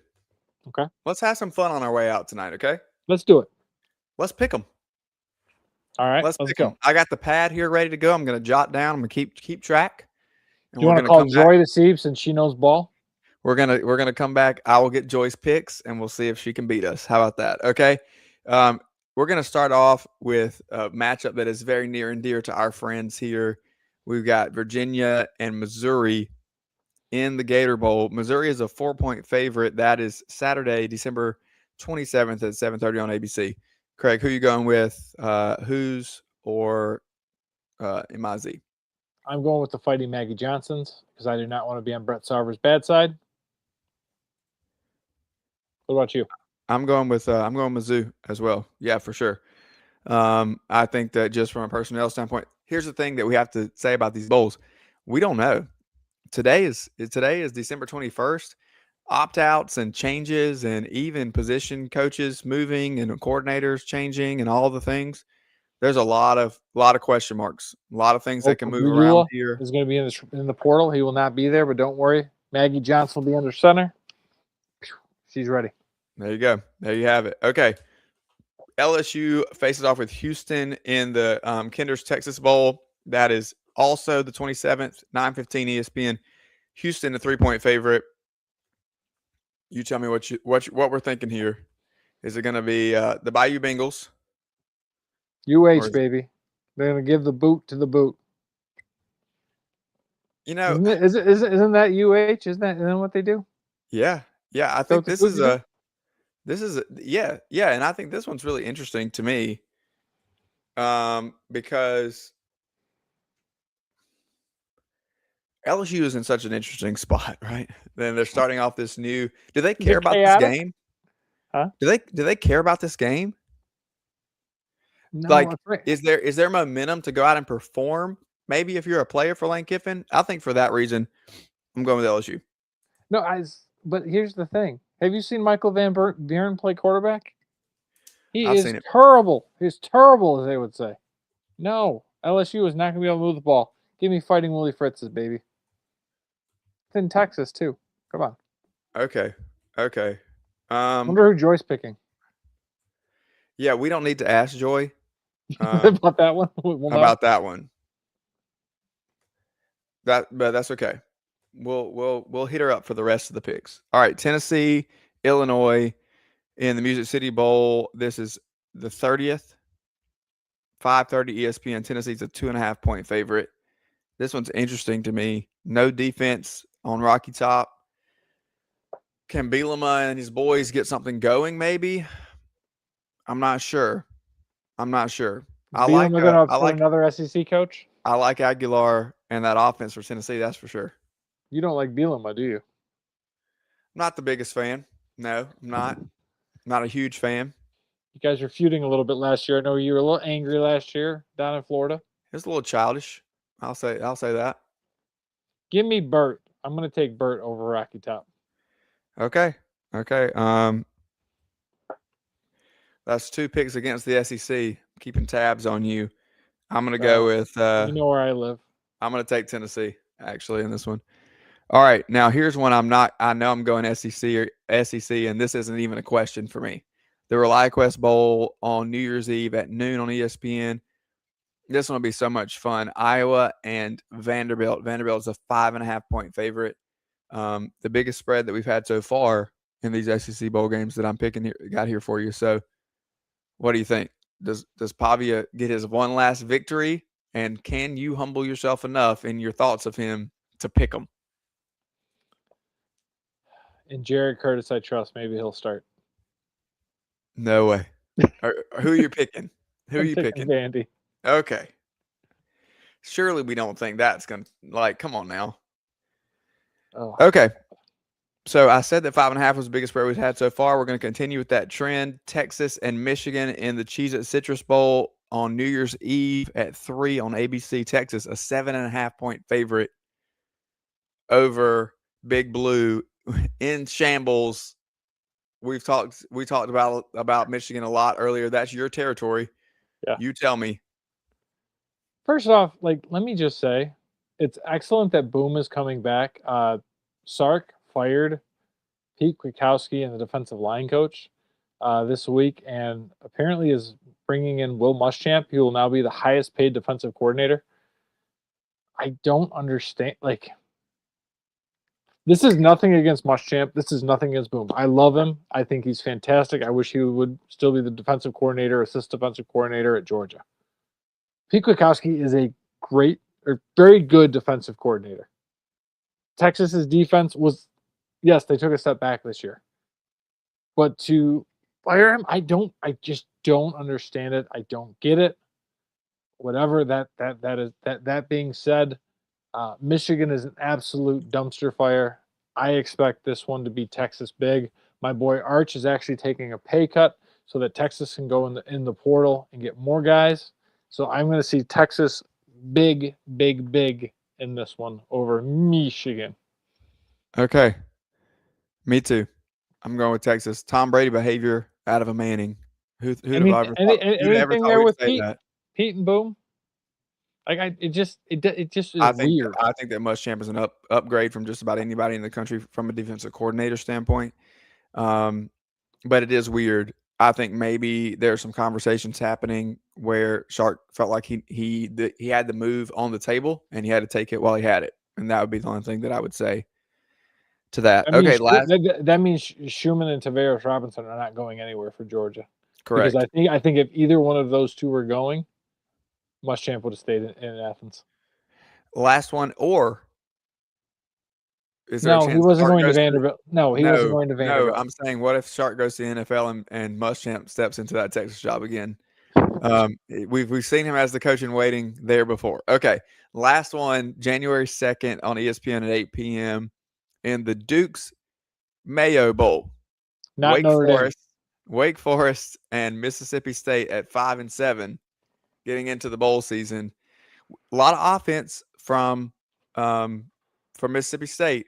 Okay. Let's have some fun on our way out tonight, okay? Let's do it. Let's pick them. All right. Let's pick them. I got the pad here ready to go. I'm going to jot down. I'm going to keep track. Do you want to call Joy to see since she knows ball? We're gonna come back. I will get Joy's picks, and we'll see if she can beat us. How about that? Okay. We're gonna start off with a matchup that is very near and dear to our friends here. We've got Virginia and Missouri in the Gator Bowl. Missouri is a 4-point favorite. That is Saturday, December 27th at 7:30 on ABC. Craig, who you going with? Who's or MIZ? I'm going with the Fighting Maggie Johnsons because I do not want to be on Brett Sarver's bad side. What about you? I'm going Mizzou as well. Yeah, for sure. I think that just from a personnel standpoint, here's the thing that we have to say about these bowls. We don't know. Today is December 21st. Opt-outs and changes and even position coaches moving and coordinators changing and all the things. There's a lot of question marks. A lot of things that can move around here. Is going to be in the portal. He will not be there, but don't worry. Maggie Johnson will be under center. She's ready. There you go. There you have it. Okay. LSU faces off with Houston in the Kinder's Texas Bowl. That is also the 27th, 9:15 ESPN. Houston, a 3-point favorite. You tell me what we're thinking here. Is it going to be the Bayou Bengals? UH, baby. They're going to give the boot to the boot. You know, Isn't that UH? Isn't that what they do? yeah. I So think it's a yeah, and I think this one's really interesting to me. Because LSU is in such an interesting spot, right? Then they're starting off this new. Do they care about this chaotic? game? Huh? Do they care about this game? No, Like, that's right. is there momentum to go out and perform? Maybe if you're a player for Lane Kiffin, I think for that reason, I'm going with LSU. No, but here's the thing. Have you seen Michael Van Buren play quarterback? He I've is seen it. terrible. He's terrible, as they would say. No, LSU is not going to be able to move the ball. Give me Fighting Willie Fritz's, baby. It's in Texas, too. Come on. Okay. Wonder who Joy's picking. Yeah, we don't need to ask Joy About that one? We'll know. about that one. But that's okay. We'll hit her up for the rest of the picks. All right, Tennessee, Illinois in the Music City Bowl. This is the 30th. 5:30 ESPN. Tennessee's a 2.5-point favorite. This one's interesting to me. No defense on Rocky Top. Can Bielema and his boys get something going? Maybe. I'm not sure. I like going to upset another SEC coach? I like Aguilar and that offense for Tennessee. That's for sure. You don't like Bielema, do you? I'm not the biggest fan. No, I'm not. Not a huge fan. You guys were feuding a little bit last year. I know you were a little angry last year down in Florida. It's a little childish. I'll say that. Give me Burt. I'm going to take Burt over Rocky Top. Okay. That's 2 picks against the SEC. Keeping tabs on you. I'm going to go with you know where I live. I'm going to take Tennessee actually in this one. All right. Now here's one I know I'm going SEC, and this isn't even a question for me. The ReliaQuest Bowl on New Year's Eve at noon on ESPN. This one will be so much fun. Iowa and Vanderbilt. Vanderbilt is a 5.5-point favorite. The biggest spread that we've had so far in these SEC bowl games that I'm got here for you. So what do you think? Does Pavia get his one last victory? And can you humble yourself enough in your thoughts of him to pick him? In Jared Curtis, I trust. Maybe he'll start. No way. Who are you picking? Who are you picking? Vandy. Okay. Surely we don't think that's going to, come on now. Oh. Okay. So I said that 5.5 was the biggest spread we've had so far. We're going to continue with that trend. Texas and Michigan in the Cheez-It Citrus Bowl on New Year's Eve at 3 on ABC. Texas, a 7.5-point favorite over Big Blue in shambles. We talked about Michigan a lot earlier. That's your territory. Yeah. You tell me. First off, let me just say, it's excellent that Boom is coming back. Sark fired Pete Kwiatkowski and the defensive line coach this week, and apparently is bringing in Will Muschamp, who will now be the highest paid defensive coordinator. I don't understand. This is nothing against Muschamp. This is nothing against Boom. I love him. I think he's fantastic. I wish he would still be the defensive coordinator, assistant defensive coordinator at Georgia. Pete Kwiatkowski is a great or very good defensive coordinator. Texas's defense was, yes, they took a step back this year. But to fire him, I just don't understand it. I don't get it. Whatever that being said, Michigan is an absolute dumpster fire. I expect this one to be Texas big. My boy Arch is actually taking a pay cut so that Texas can go in the portal and get more guys. So I'm going to see Texas big in this one over Michigan. Okay. Me too. I'm going with Texas. Tom Brady behavior out of a Manning. Who'd have ever thought, anything there with say that? Pete and Boom? It just is weird. I think that Muschamp is an upgrade from just about anybody in the country from a defensive coordinator standpoint. But it is weird. I think maybe there's some conversations happening where Shark felt like he had the move on the table and he had to take it while he had it, and that would be the only thing that I would say to that. That means Schumann and Tavares Robinson are not going anywhere for Georgia. Correct. Because I think if either one of those two were going, Muschamp would have stayed in Athens. Last one, or is there a No, he chance wasn't Sark going to goes Vanderbilt. No, he wasn't No, going to no. Vanderbilt. I'm saying, what if Shark goes to the NFL and Muschamp steps into that Texas job again? We've seen him as the coach in waiting there before. Okay, last one, January 2nd on ESPN at 8 p.m. in the Duke's Mayo Bowl. Not Notre Dame. Wake Forest and Mississippi State at 5 and 7, getting into the bowl season. A lot of offense from Mississippi State.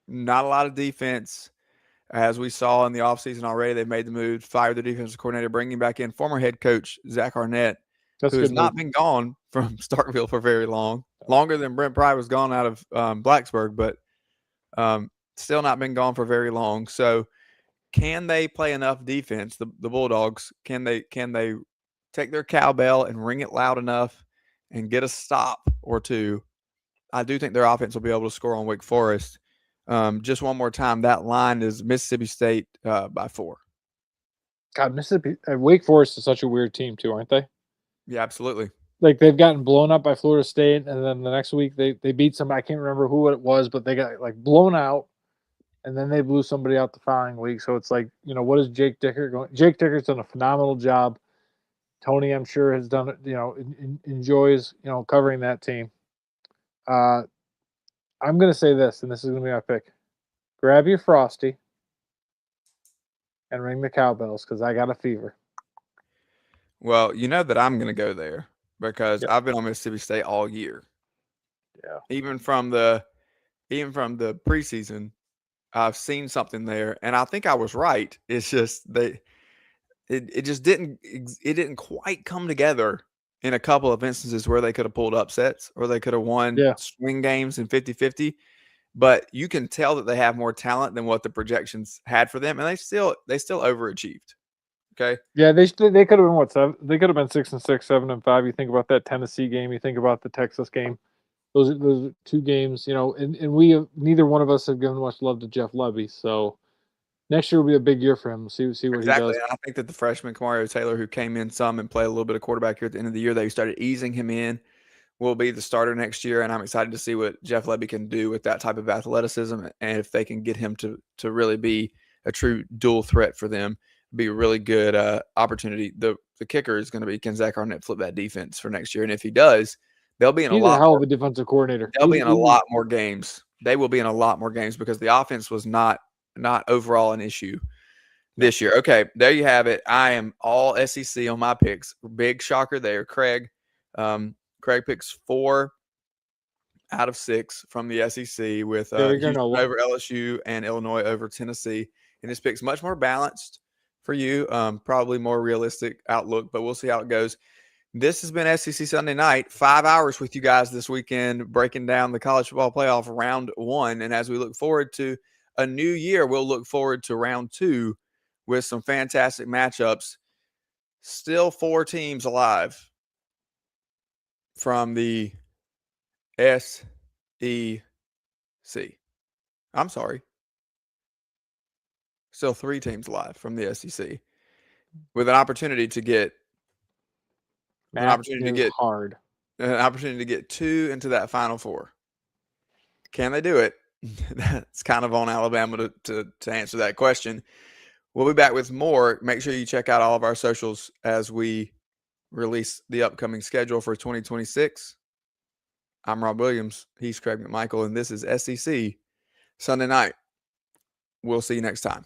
Not a lot of defense. As we saw in the offseason already, they've made the move, fired the defensive coordinator, bringing back in former head coach Zach Arnett, who has not been gone from Starkville for very long, longer than Brent Pry was gone out of Blacksburg, but still not been gone for very long. So can they play enough defense, the Bulldogs? Can they take their cowbell and ring it loud enough and get a stop or two? I do think their offense will be able to score on Wake Forest. Just one more time, that line is Mississippi State by 4. God, Wake Forest is such a weird team too, aren't they? Yeah, absolutely. Like they've gotten blown up by Florida State, and then the next week they beat somebody. I can't remember who it was, but they got like blown out, and then they blew somebody out the following week. So it's like, what is Jake Dicker going? Jake Dicker's done a phenomenal job. Tony, I'm sure, has done it. Enjoys covering that team. I'm going to say this, and this is going to be my pick. Grab your Frosty and ring the cowbells because I got a fever. Well, you know that I'm going to go there because I've been on Mississippi State all year. Yeah. Even from the preseason, I've seen something there, and I think I was right. It's just it just didn't quite come together in a couple of instances where they could have pulled upsets or they could have won swing games in 50-50. But you can tell that they have more talent than what the projections had for them, and they still overachieved. Okay. Yeah, they could have been what? They could have been 6-6, 7-5. You think about that Tennessee game. You think about the Texas game. Those are 2 games. And we neither one of us have given much love to Jeff Levy. So next year will be a big year for him. See what he does. And I think that the freshman Kamario Taylor, who came in some and played a little bit of quarterback here at the end of the year, they started easing him in, will be the starter next year. And I'm excited to see what Jeff Levy can do with that type of athleticism, and if they can get him to really be a true dual threat for them, be a really good opportunity. The kicker is going to be, can Zach Arnett flip that defense for next year? And if he does, they'll be in He's a hell of a defensive coordinator. They'll be in a lot more games. They will be in a lot more games because the offense was not overall an issue this year. Okay, there you have it. I am all SEC on my picks. Big shocker there. Craig picks 4 out of 6 from the SEC with Houston over LSU and Illinois over Tennessee. And this pick's much more balanced for you, probably more realistic outlook, but we'll see how it goes. This has been SEC Sunday Night, 5 hours with you guys this weekend, breaking down the college football playoff round 1. And as we look forward to a new year, we'll look forward to round 2 with some fantastic matchups. Still 4 teams alive from the SEC. I'm sorry. Still 3 teams alive from the SEC with an opportunity to get an opportunity to get 2 into that Final 4. Can they do it? That's kind of on Alabama to answer that question. We'll be back with more. Make sure you check out all of our socials as we release the upcoming schedule for 2026. I'm Rob Williams. He's Craig McMichael, and this is SEC Sunday Night. We'll see you next time.